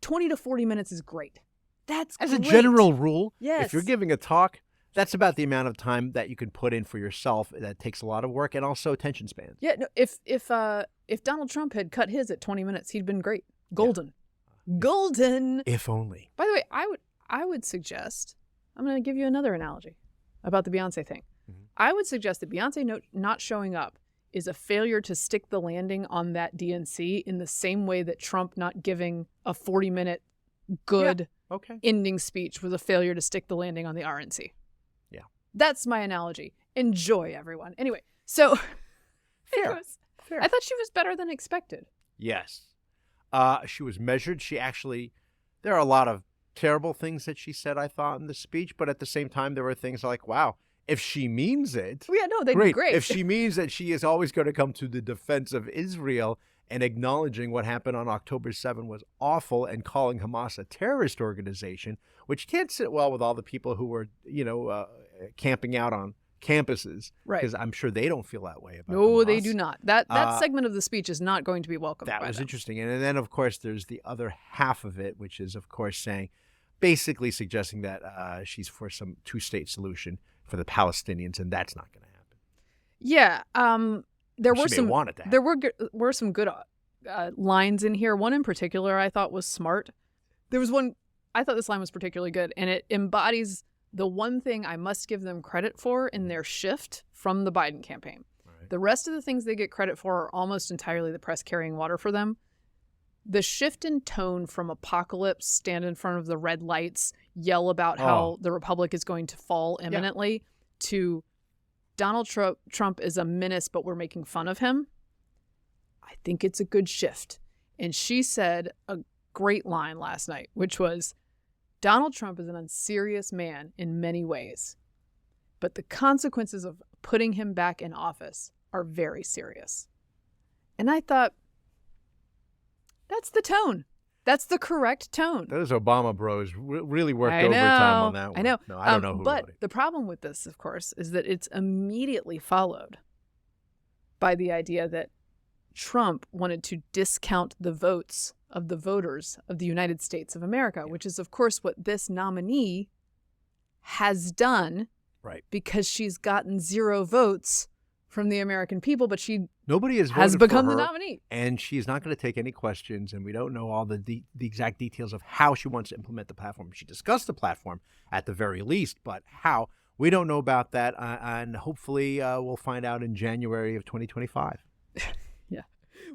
20 to 40 minutes is great. That's As great. a general rule, Yes. if you're giving a talk, that's about the amount of time that you can put in for yourself. That takes a lot of work and also attention spans. Yeah, no, if Donald Trump had cut his at 20 minutes, he'd been great. Golden. Golden. If only. By the way, I would suggest, I'm going to give you another analogy about the Beyoncé thing. Mm-hmm. I would suggest that Beyoncé not showing up is a failure to stick the landing on that DNC in the same way that Trump not giving a 40-minute good ending speech was a failure to stick the landing on the RNC. Yeah. That's my analogy. Enjoy, everyone. Anyway, so Fair. I thought she was better than expected. Yes. She was measured. There are a lot of terrible things that she said, I thought, in the speech, but at the same time, there were things like, wow, if she means it. Yeah, no, they'd be great. If she means that she is always going to come to the defense of Israel and acknowledging what happened on October 7 was awful and calling Hamas a terrorist organization, which can't sit well with all the people who were, camping out on campuses. Right. Because I'm sure they don't feel that way about No, Hamas. they do not. That segment of the speech is not going to be welcomed That by was them. interesting. And then, of course, there's the other half of it, which is, of course, basically suggesting that she's for some two-state solution for the Palestinians, and that's not going to happen. Yeah. There She were may some want it to happen. there were some good lines in here. One in particular I thought was smart. There was one I thought this line was particularly good, and it embodies the one thing I must give them credit for in their shift from the Biden campaign. Right. The rest of the things they get credit for are almost entirely the press carrying water for them. The shift in tone from apocalypse, stand in front of the red lights, yell about how the Republic is going to fall imminently, to Donald Trump is a menace, but we're making fun of him. I think it's a good shift. And she said a great line last night, which was, Donald Trump is an unserious man in many ways, but the consequences of putting him back in office are very serious. And I thought, that's the tone. That's the correct tone. Those Obama bros really worked overtime on that one. I know. No, I don't know who But wrote it. the problem with this, of course, is that it's immediately followed by the idea that Trump wanted to discount the votes of the voters of the United States of America, which is, of course, what this nominee has done. Right. Because she's gotten 0 votes from the American people, but nobody has become for her, the nominee. And she's not going to take any questions, and we don't know all the exact details of how she wants to implement the platform. She discussed the platform at the very least, but how, we don't know about that, and hopefully we'll find out in January of 2025. Yeah.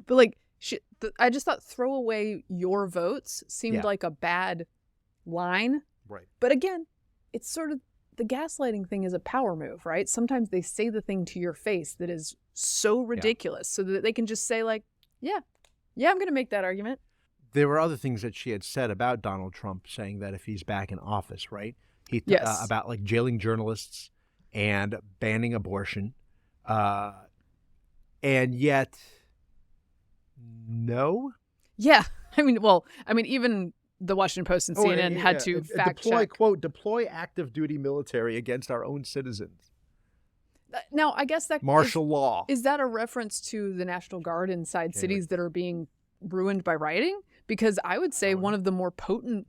But like, I just thought throw away your votes seemed like a bad line. Right. But again, it's sort of, the gaslighting thing is a power move, right? Sometimes they say the thing to your face that is so ridiculous so that they can just say like, yeah, I'm going to make that argument. There were other things that she had said about Donald Trump, saying that if he's back in office, right? Yes. About like jailing journalists and banning abortion. And yet, no. Yeah. I mean, even the Washington Post and CNN had to fact check. Quote, deploy active duty military against our own citizens. Now, I guess that martial law. Is that a reference to the National Guard inside cities that are being ruined by rioting? Because I would say one of the more potent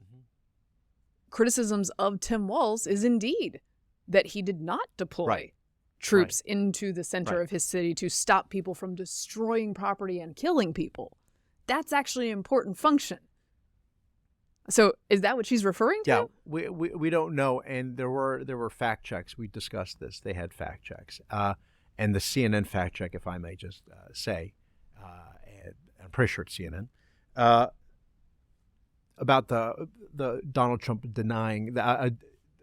criticisms of Tim Walz is indeed that he did not deploy troops into the center of his city to stop people from destroying property and killing people. That's actually an important function. So is that what she's referring to? Yeah, we don't know, and there were fact checks. We discussed this. They had fact checks, and the CNN fact check, if I may just say, and I'm pretty sure it's CNN, about the Donald Trump denying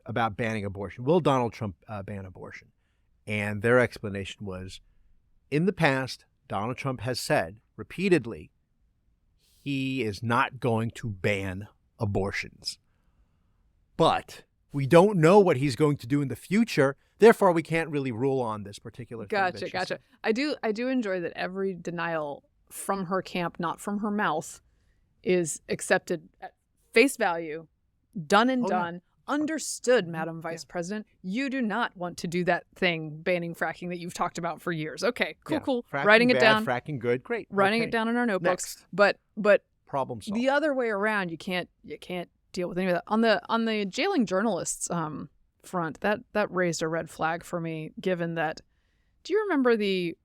about banning abortion. Will Donald Trump ban abortion? And their explanation was, in the past, Donald Trump has said repeatedly he is not going to ban abortions. But we don't know what he's going to do in the future. Therefore, we can't really rule on this particular thing. Gotcha. I do enjoy that every denial from her camp, not from her mouth, is accepted at face value, done and done. Understood, Madam Vice President. You do not want to do that thing, banning fracking, that you've talked about for years. Okay, cool. Fracking Writing it bad, down. Fracking good, great. Writing it down in our notebooks. Next. But problem solved. The other way around, you can't deal with any of that. On the jailing journalists front, that raised a red flag for me. Given that, do you remember the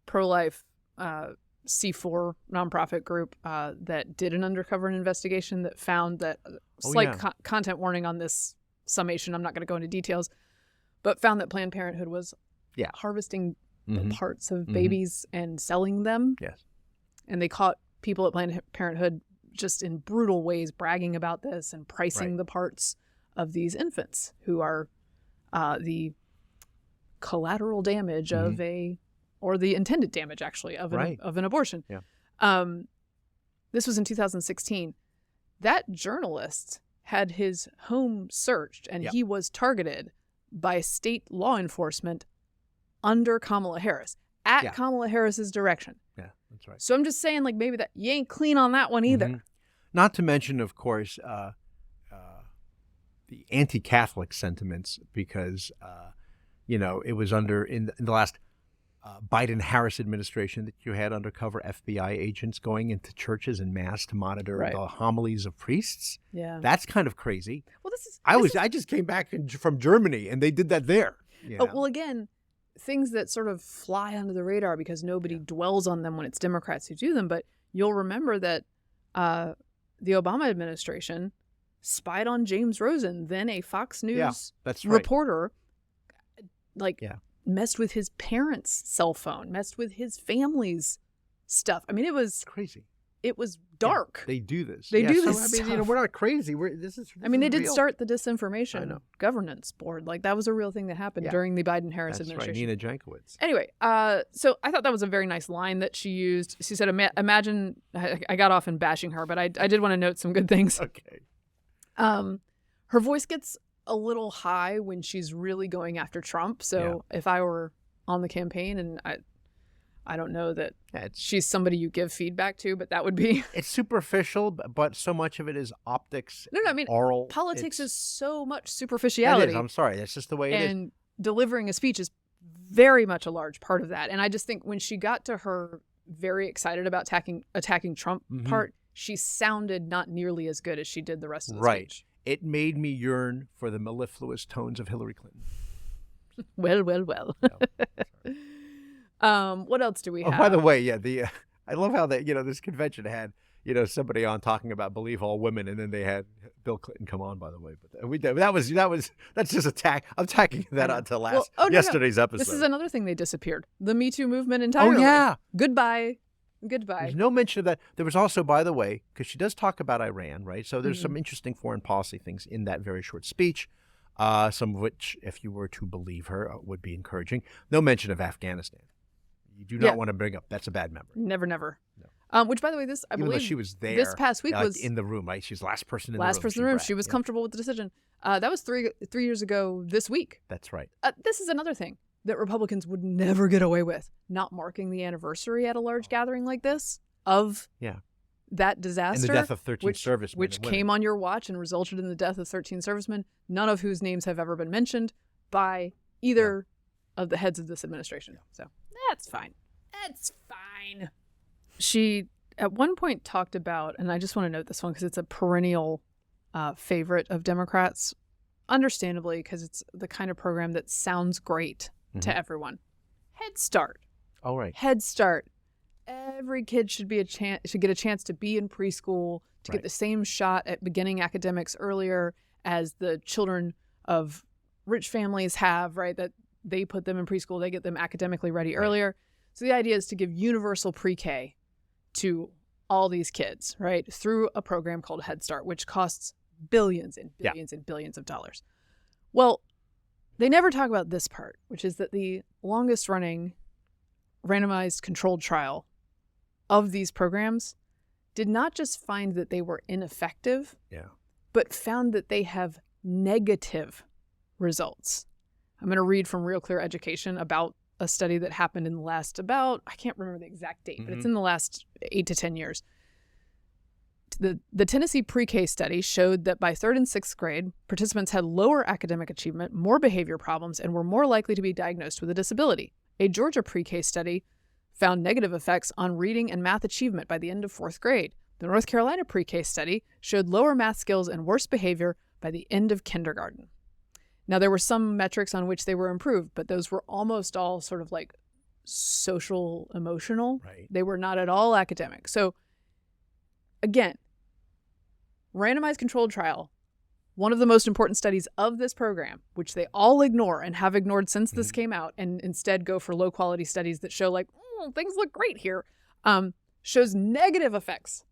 pro-life C4 nonprofit group that did an undercover investigation that found that slight content warning on this summation, I'm not going to go into details, but found that Planned Parenthood was harvesting the parts of babies and selling them. Yes. And they caught people at Planned Parenthood just in brutal ways bragging about this and pricing the parts of these infants who are the collateral damage of or the intended damage, actually, of an abortion. Yeah. This was in 2016. That journalist had his home searched, and he was targeted by state law enforcement under Kamala Harris, at Kamala Harris's direction. Yeah, that's right. So I'm just saying, like, maybe that you ain't clean on that one either. Not to mention, of course, the anti-Catholic sentiments, because, it was in the last Biden-Harris administration that you had undercover FBI agents going into churches en masse to monitor the homilies of priests. Yeah. That's kind of crazy. Well, I just came back from Germany, and they did that there. Well, again, things that sort of fly under the radar because nobody dwells on them when it's Democrats who do them. But you'll remember that the Obama administration spied on James Rosen, then a Fox News reporter, messed with his parents' cell phone, messed with his family's stuff. I mean, it was crazy. It was dark. They do this. They do this stuff. I mean, we're not crazy. They did start the disinformation governance board. Like, that was a real thing that happened during the Biden-Harris administration. Right, Nina Jankowicz. Anyway, so I thought that was a very nice line that she used. She said, imagine, I got off in bashing her, but I did want to note some good things. Okay. Her voice gets a little high when she's really going after Trump. So if I were on the campaign and I don't know that Yeah, she's somebody you give feedback to, but that would be. It's superficial, but so much of it is optics. No, I mean, oral. politics It's- is so much It superficiality. is. I'm sorry. That's just the way it is. And delivering a speech is very much a large part of that. And I just think when she got to her very excited about attacking Trump part, she sounded not nearly as good as she did the rest of the speech. It made me yearn for the mellifluous tones of Hillary Clinton. Well. What else do we have? Oh, by the way, yeah, I love how that this convention had somebody on talking about believe all women, and then they had Bill Clinton come on. By the way, but that's just attack. I'm tacking that onto yesterday's episode. This is another thing they disappeared. The Me Too movement entirely. Oh yeah, goodbye. There's no mention of that. There was also, by the way, because she does talk about Iran, right? So there's some interesting foreign policy things in that very short speech. Some of which, if you were to believe her, would be encouraging. No mention of Afghanistan. You do not want to bring up. That's a bad memory. Never. No. Which, by the way, I believe she was there this past week was in the room, right? She's the last person in the room. Last person in the room. She was comfortable with the decision. That was three years ago this week. That's right. This is another thing that Republicans would never get away with, not marking the anniversary at a large gathering like this of that disaster. And the death of 13 servicemen. Which came on your watch and resulted in the death of 13 servicemen, none of whose names have ever been mentioned by either of the heads of this administration. So that's fine. That's fine. She, at one point, talked about, and I just want to note this one because it's a perennial favorite of Democrats, understandably, because it's the kind of program that sounds great to everyone. Head Start. Oh, right. Head Start. Every kid should get a chance to be in preschool, to get the same shot at beginning academics earlier as the children of rich families have, right? That they put them in preschool, they get them academically ready earlier. So the idea is to give universal pre-K to all these kids, right? Through a program called Head Start, which costs billions and billions and billions of dollars. Well, they never talk about this part, which is that the longest running randomized controlled trial of these programs did not just find that they were ineffective, but found that they have negative results. I'm going to read from Real Clear Education about a study that happened in the last I can't remember the exact date, but it's in the last 8 to 10 years. The Tennessee pre-K study showed that by 3rd and 6th grade, participants had lower academic achievement, more behavior problems, and were more likely to be diagnosed with a disability. A Georgia pre-K study found negative effects on reading and math achievement by the end of 4th grade. The North Carolina pre-K study showed lower math skills and worse behavior by the end of kindergarten. Now, there were some metrics on which they were improved, but those were almost all sort of like social, emotional. Right. They were not at all academic. So, again, randomized controlled trial, one of the most important studies of this program, which they all ignore and have ignored since this came out, and instead go for low-quality studies that show like, things look great here, shows negative effects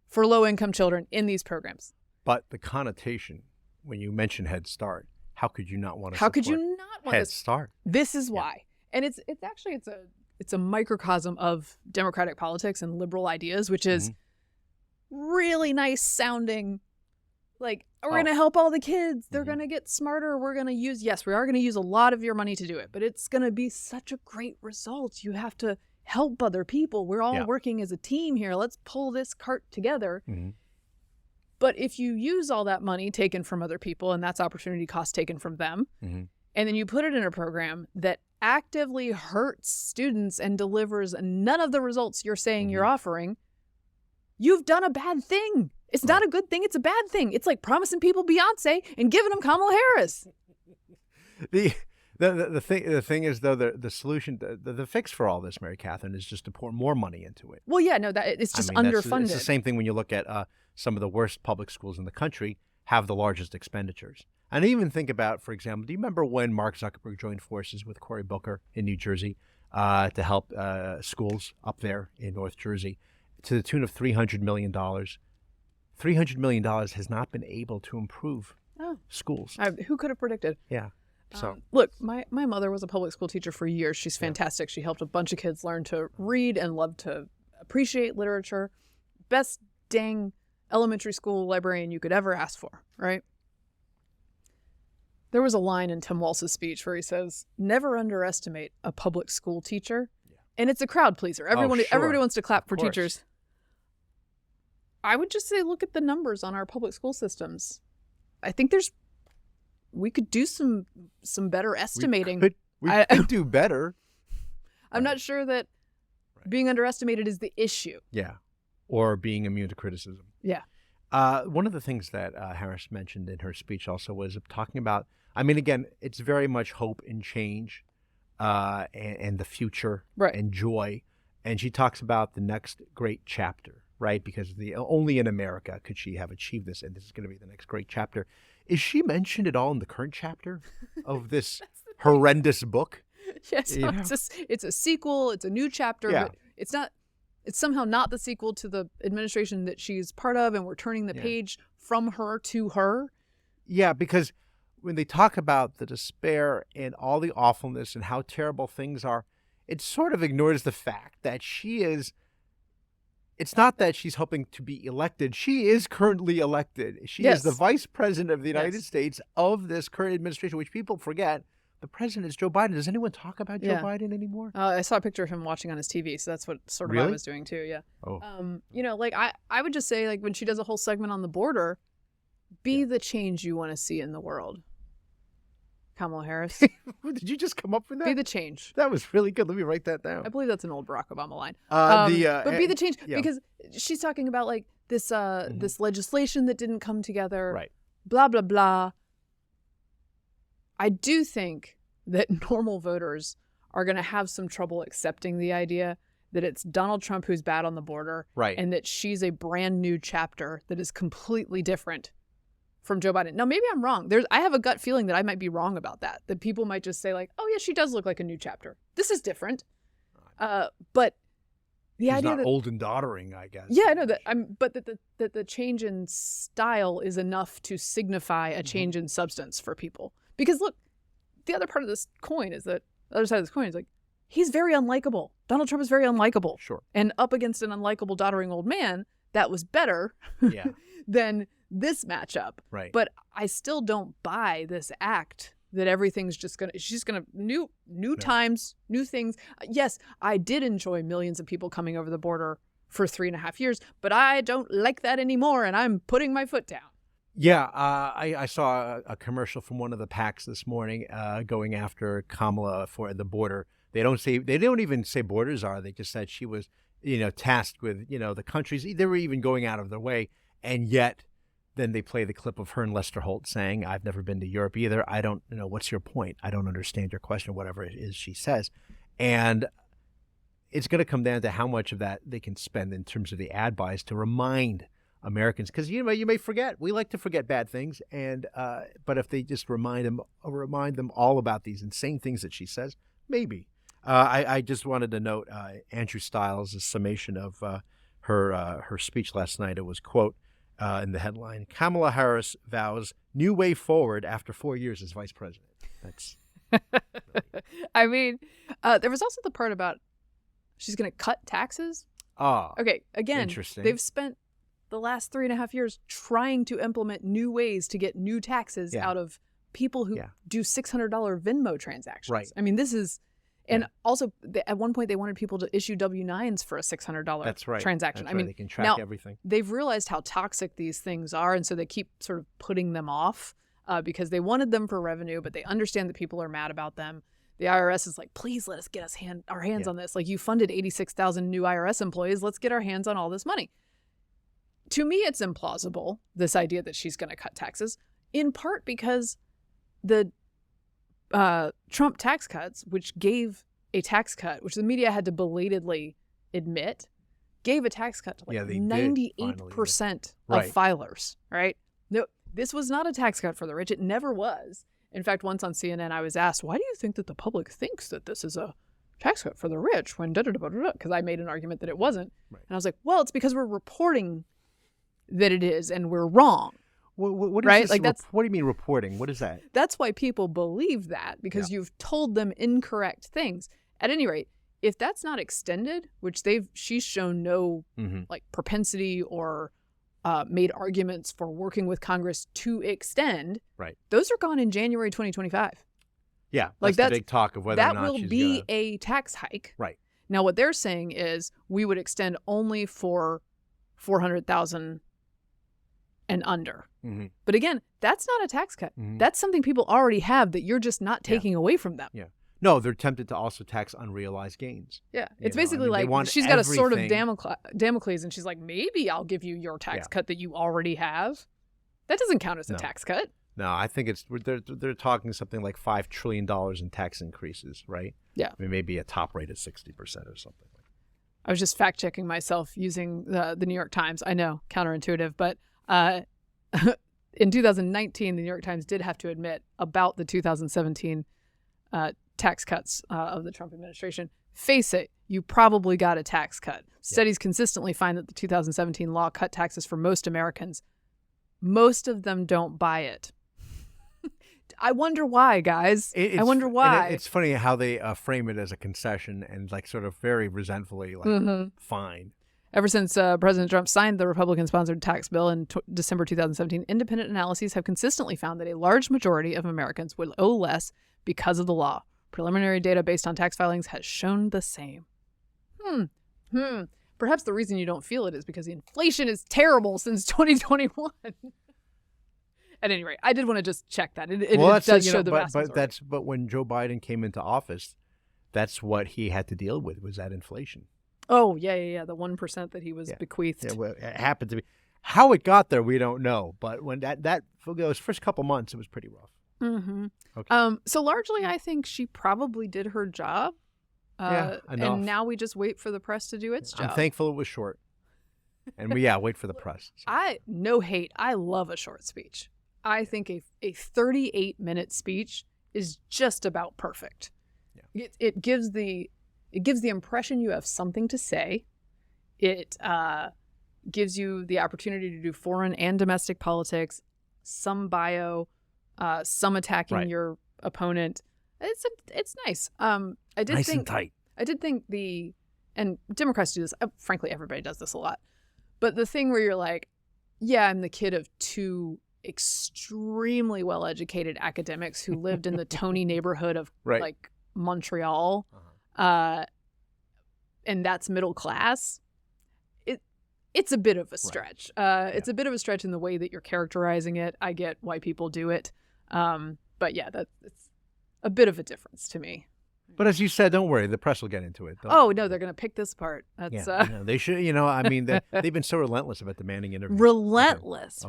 for low-income children in these programs. But the connotation, when you mention Head Start, how could you not want to How could you not want Head Start? This is why. And it's a microcosm of democratic politics and liberal ideas, which is really nice sounding, like, we're going to help all the kids. They're going to get smarter. We are going to use a lot of your money to do it, but it's going to be such a great result. You have to help other people. We're all working as a team here. Let's pull this cart together. But if you use all that money taken from other people, and that's opportunity cost taken from them, and then you put it in a program that actively hurts students and delivers none of the results you're saying you're offering, you've done a bad thing. It's not a good thing. It's a bad thing. It's like promising people Beyoncé and giving them Kamala Harris. The thing is, though, the solution, the fix for all this, Mary Catherine, is just to pour more money into it. Well, yeah, no, it's just underfunded. It's the same thing when you look at some of the worst public schools in the country have the largest expenditures. And even think about, for example, do you remember when Mark Zuckerberg joined forces with Cory Booker in New Jersey to help schools up there in North Jersey to the tune of $300 million? $300 million has not been able to improve schools. Who could have predicted? Yeah. So look, my mother was a public school teacher for years. She's fantastic. She helped a bunch of kids learn to read and love to appreciate literature. Best dang elementary school librarian you could ever ask for, right? There was a line in Tim Walz's speech where he says, never underestimate a public school teacher. And it's a crowd pleaser. Everybody wants to clap for course. teachers. I would just say look at the numbers on our public school systems. I think we could do some better estimating. We could do better. I'm not sure that being underestimated is the issue. Yeah. Or being immune to criticism. Yeah. One of the things that Harris mentioned in her speech also was talking about, I mean, again, it's very much hope and change and the future and joy. And she talks about the next great chapter, right? Because only in America could she have achieved this, and this is going to be the next great chapter. Is she mentioned at all in the current chapter of this horrendous book? Yes, it's a sequel. It's a new chapter, but it's not. It's somehow not the sequel to the administration that she's part of, and we're turning the page from her to her. Yeah, because when they talk about the despair and all the awfulness and how terrible things are, it sort of ignores the fact that she is. It's not that she's hoping to be elected. She is currently elected. She is the vice president of the United States of this current administration, which people forget. The president is Joe Biden. Does anyone talk about Joe Biden anymore? I saw a picture of him watching on his TV, so that's what sort of I was doing too. Yeah. Oh. Like I would just say, like when she does a whole segment on the border, be the change you want to see in the world. Kamala Harris. Did you just come up with that? Be the change. That was really good. Let me write that down. I believe that's an old Barack Obama line. But be the change because she's talking about like this this legislation that didn't come together. Right. Blah blah blah. I do think that normal voters are going to have some trouble accepting the idea that it's Donald Trump who's bad on the border, and that she's a brand new chapter that is completely different from Joe Biden. Now, maybe I'm wrong. I have a gut feeling that I might be wrong about that. That people might just say like, "Oh yeah, she does look like a new chapter. This is different." But the idea not that old and doddering, I guess. Yeah, I know that. But that the change in style is enough to signify a change in substance for people. Because look, the other part of this coin is that the other side of this coin is like he's very unlikable. Donald Trump is very unlikable. Sure. And up against an unlikable, doddering old man, that was better than this matchup. Right. But I still don't buy this act that everything's she's gonna new times, new things. Yes, I did enjoy millions of people coming over the border for 3.5 years, but I don't like that anymore, and I'm putting my foot down. Yeah, I saw a commercial from one of the PACs this morning going after Kamala for the border. They don't even say borders are. They just said she was, tasked with, the countries. They were even going out of their way, and yet then they play the clip of her and Lester Holt saying, "I've never been to Europe either. I don't, what's your point? I don't understand your question," whatever it is she says. And it's going to come down to how much of that they can spend in terms of the ad buys to remind Americans, because you may forget. We like to forget bad things, and but if they just remind them all about these insane things that she says, maybe. I just wanted to note Andrew Stiles' summation of her speech last night. It was, quote, in the headline, "Kamala Harris vows new way forward after 4 years as vice president." That's. I mean, there was also the part about she's going to cut taxes. Oh. Okay. Again, interesting. They've spent the last 3.5 years trying to implement new ways to get new taxes out of people who do $600 Venmo transactions. Right. I mean, this is, and also at one point they wanted people to issue W-9s for a $600 transaction. That's right. They can track everything. They've realized how toxic these things are, and so they keep sort of putting them off because they wanted them for revenue, but they understand that people are mad about them. The IRS is like, please let us get our hands on this. Like, you funded 86,000 new IRS employees. Let's get our hands on all this money. To me, it's implausible, this idea that she's going to cut taxes, in part because the Trump tax cuts, which gave a tax cut, which the media had to belatedly admit, gave a tax cut to 98% of filers, right? No, this was not a tax cut for the rich. It never was. In fact, once on CNN, I was asked, why do you think that the public thinks that this is a tax cut for the rich when da-da-da-da-da-da? Because I made an argument that it wasn't. Right. And I was like, well, it's because we're reporting that it is, and we're wrong. What is right? This, like that's, what do you mean reporting? What is that? That's why people believe that, because you've told them incorrect things. At any rate, if that's not extended, which she's shown no like propensity or made arguments for working with Congress to extend, those are gone in January 2025. Yeah, like that's the big talk of whether or not that will be a tax hike. Right. Now, what they're saying is we would extend only for 400,000 and under. Mm-hmm. But again, that's not a tax cut. Mm-hmm. That's something people already have that you're just not taking away from them. Yeah. No, they're tempted to also tax unrealized gains. Yeah. It's basically like she's got a sort of Damocles, and she's like, maybe I'll give you your tax cut that you already have. That doesn't count as a tax cut. No, I think they're talking something like $5 trillion in tax increases, right? Yeah. I mean, maybe a top rate of 60% or something. I was just fact checking myself using the New York Times. I know, counterintuitive, but in 2019, the New York Times did have to admit about the 2017 tax cuts of the Trump administration. Face it, you probably got a tax cut. Studies consistently find that the 2017 law cut taxes for most Americans. Most of them don't buy it. I wonder why, guys. I wonder why. It's funny how they frame it as a concession and like sort of very resentfully, like fine. Ever since President Trump signed the Republican-sponsored tax bill in December 2017, independent analyses have consistently found that a large majority of Americans will owe less because of the law. Preliminary data based on tax filings has shown the same. Perhaps the reason you don't feel it is because the inflation is terrible since 2021. At any rate, I did want to just check that. It does show the vast majority. But when Joe Biden came into office, that's what he had to deal with, was that inflation. Oh, yeah. The 1% that he was bequeathed. Yeah, well, it happened to be. How it got there, we don't know. But when those first couple months, it was pretty rough. Mm-hmm. Okay. So largely, I think she probably did her job. Enough. And now we just wait for the press to do its job. I'm thankful it was short. And wait for the press. So. No hate. I love a short speech. I think a 38-minute speech is just about perfect. Yeah. It gives the impression you have something to say. It gives you the opportunity to do foreign and domestic politics, some bio, some attacking your opponent. It's nice. I did think tight. I did think and Democrats do this. Frankly, everybody does this a lot. But the thing where you're like, yeah, I'm the kid of two extremely well-educated academics who lived in the Tony neighborhood of like Montreal, and that's middle class. It's a bit of a stretch. It's a bit of a stretch in the way that you're characterizing it. I get why people do it, but yeah, it's a bit of a difference to me. But as you said, don't worry, the press will get into it. Oh no, they're going to pick this apart. That's they should. I mean, they've been so relentless about demanding interviews. Relentless.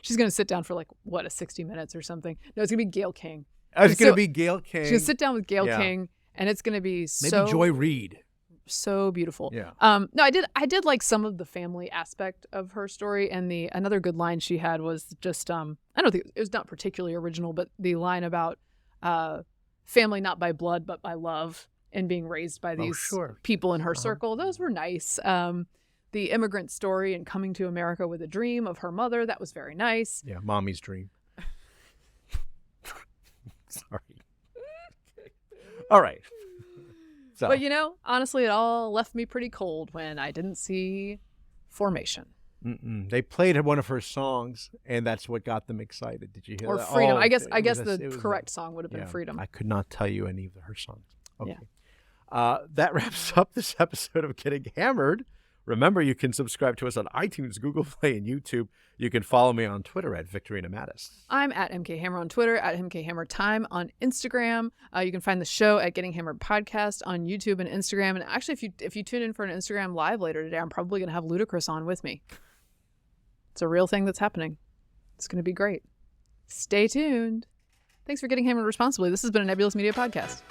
She's going to sit down for like a 60 minutes or something. No, it's going to be Gayle King. It's going to be Gayle King. She's going to sit down with Gayle King, and it's going to be maybe Joy Reid. So beautiful. Yeah. No, I did like some of the family aspect of her story, and another good line she had was just I don't think it was not particularly original, but the line about family not by blood but by love, and being raised by these people in her circle. Those were nice. The immigrant story and coming to America with a dream of her mother, that was very nice. Yeah, mommy's dream. Sorry. All right. So. But honestly, it all left me pretty cold when I didn't see Formation. They played one of her songs, and that's what got them excited. Did you hear that? Or Freedom. I guess the correct song would have been Freedom. I could not tell you any of her songs. Okay. Yeah. That wraps up this episode of Getting Hammered. Remember, you can subscribe to us on iTunes, Google Play, and YouTube. You can follow me on Twitter at Victorina Mattis. I'm at MKHammer on Twitter, at MKHammerTime on Instagram. You can find the show at Getting Hammered Podcast on YouTube and Instagram. And actually, if you tune in for an Instagram Live later today, I'm probably going to have Ludacris on with me. It's a real thing that's happening. It's going to be great. Stay tuned. Thanks for getting hammered responsibly. This has been a Nebulous Media Podcast.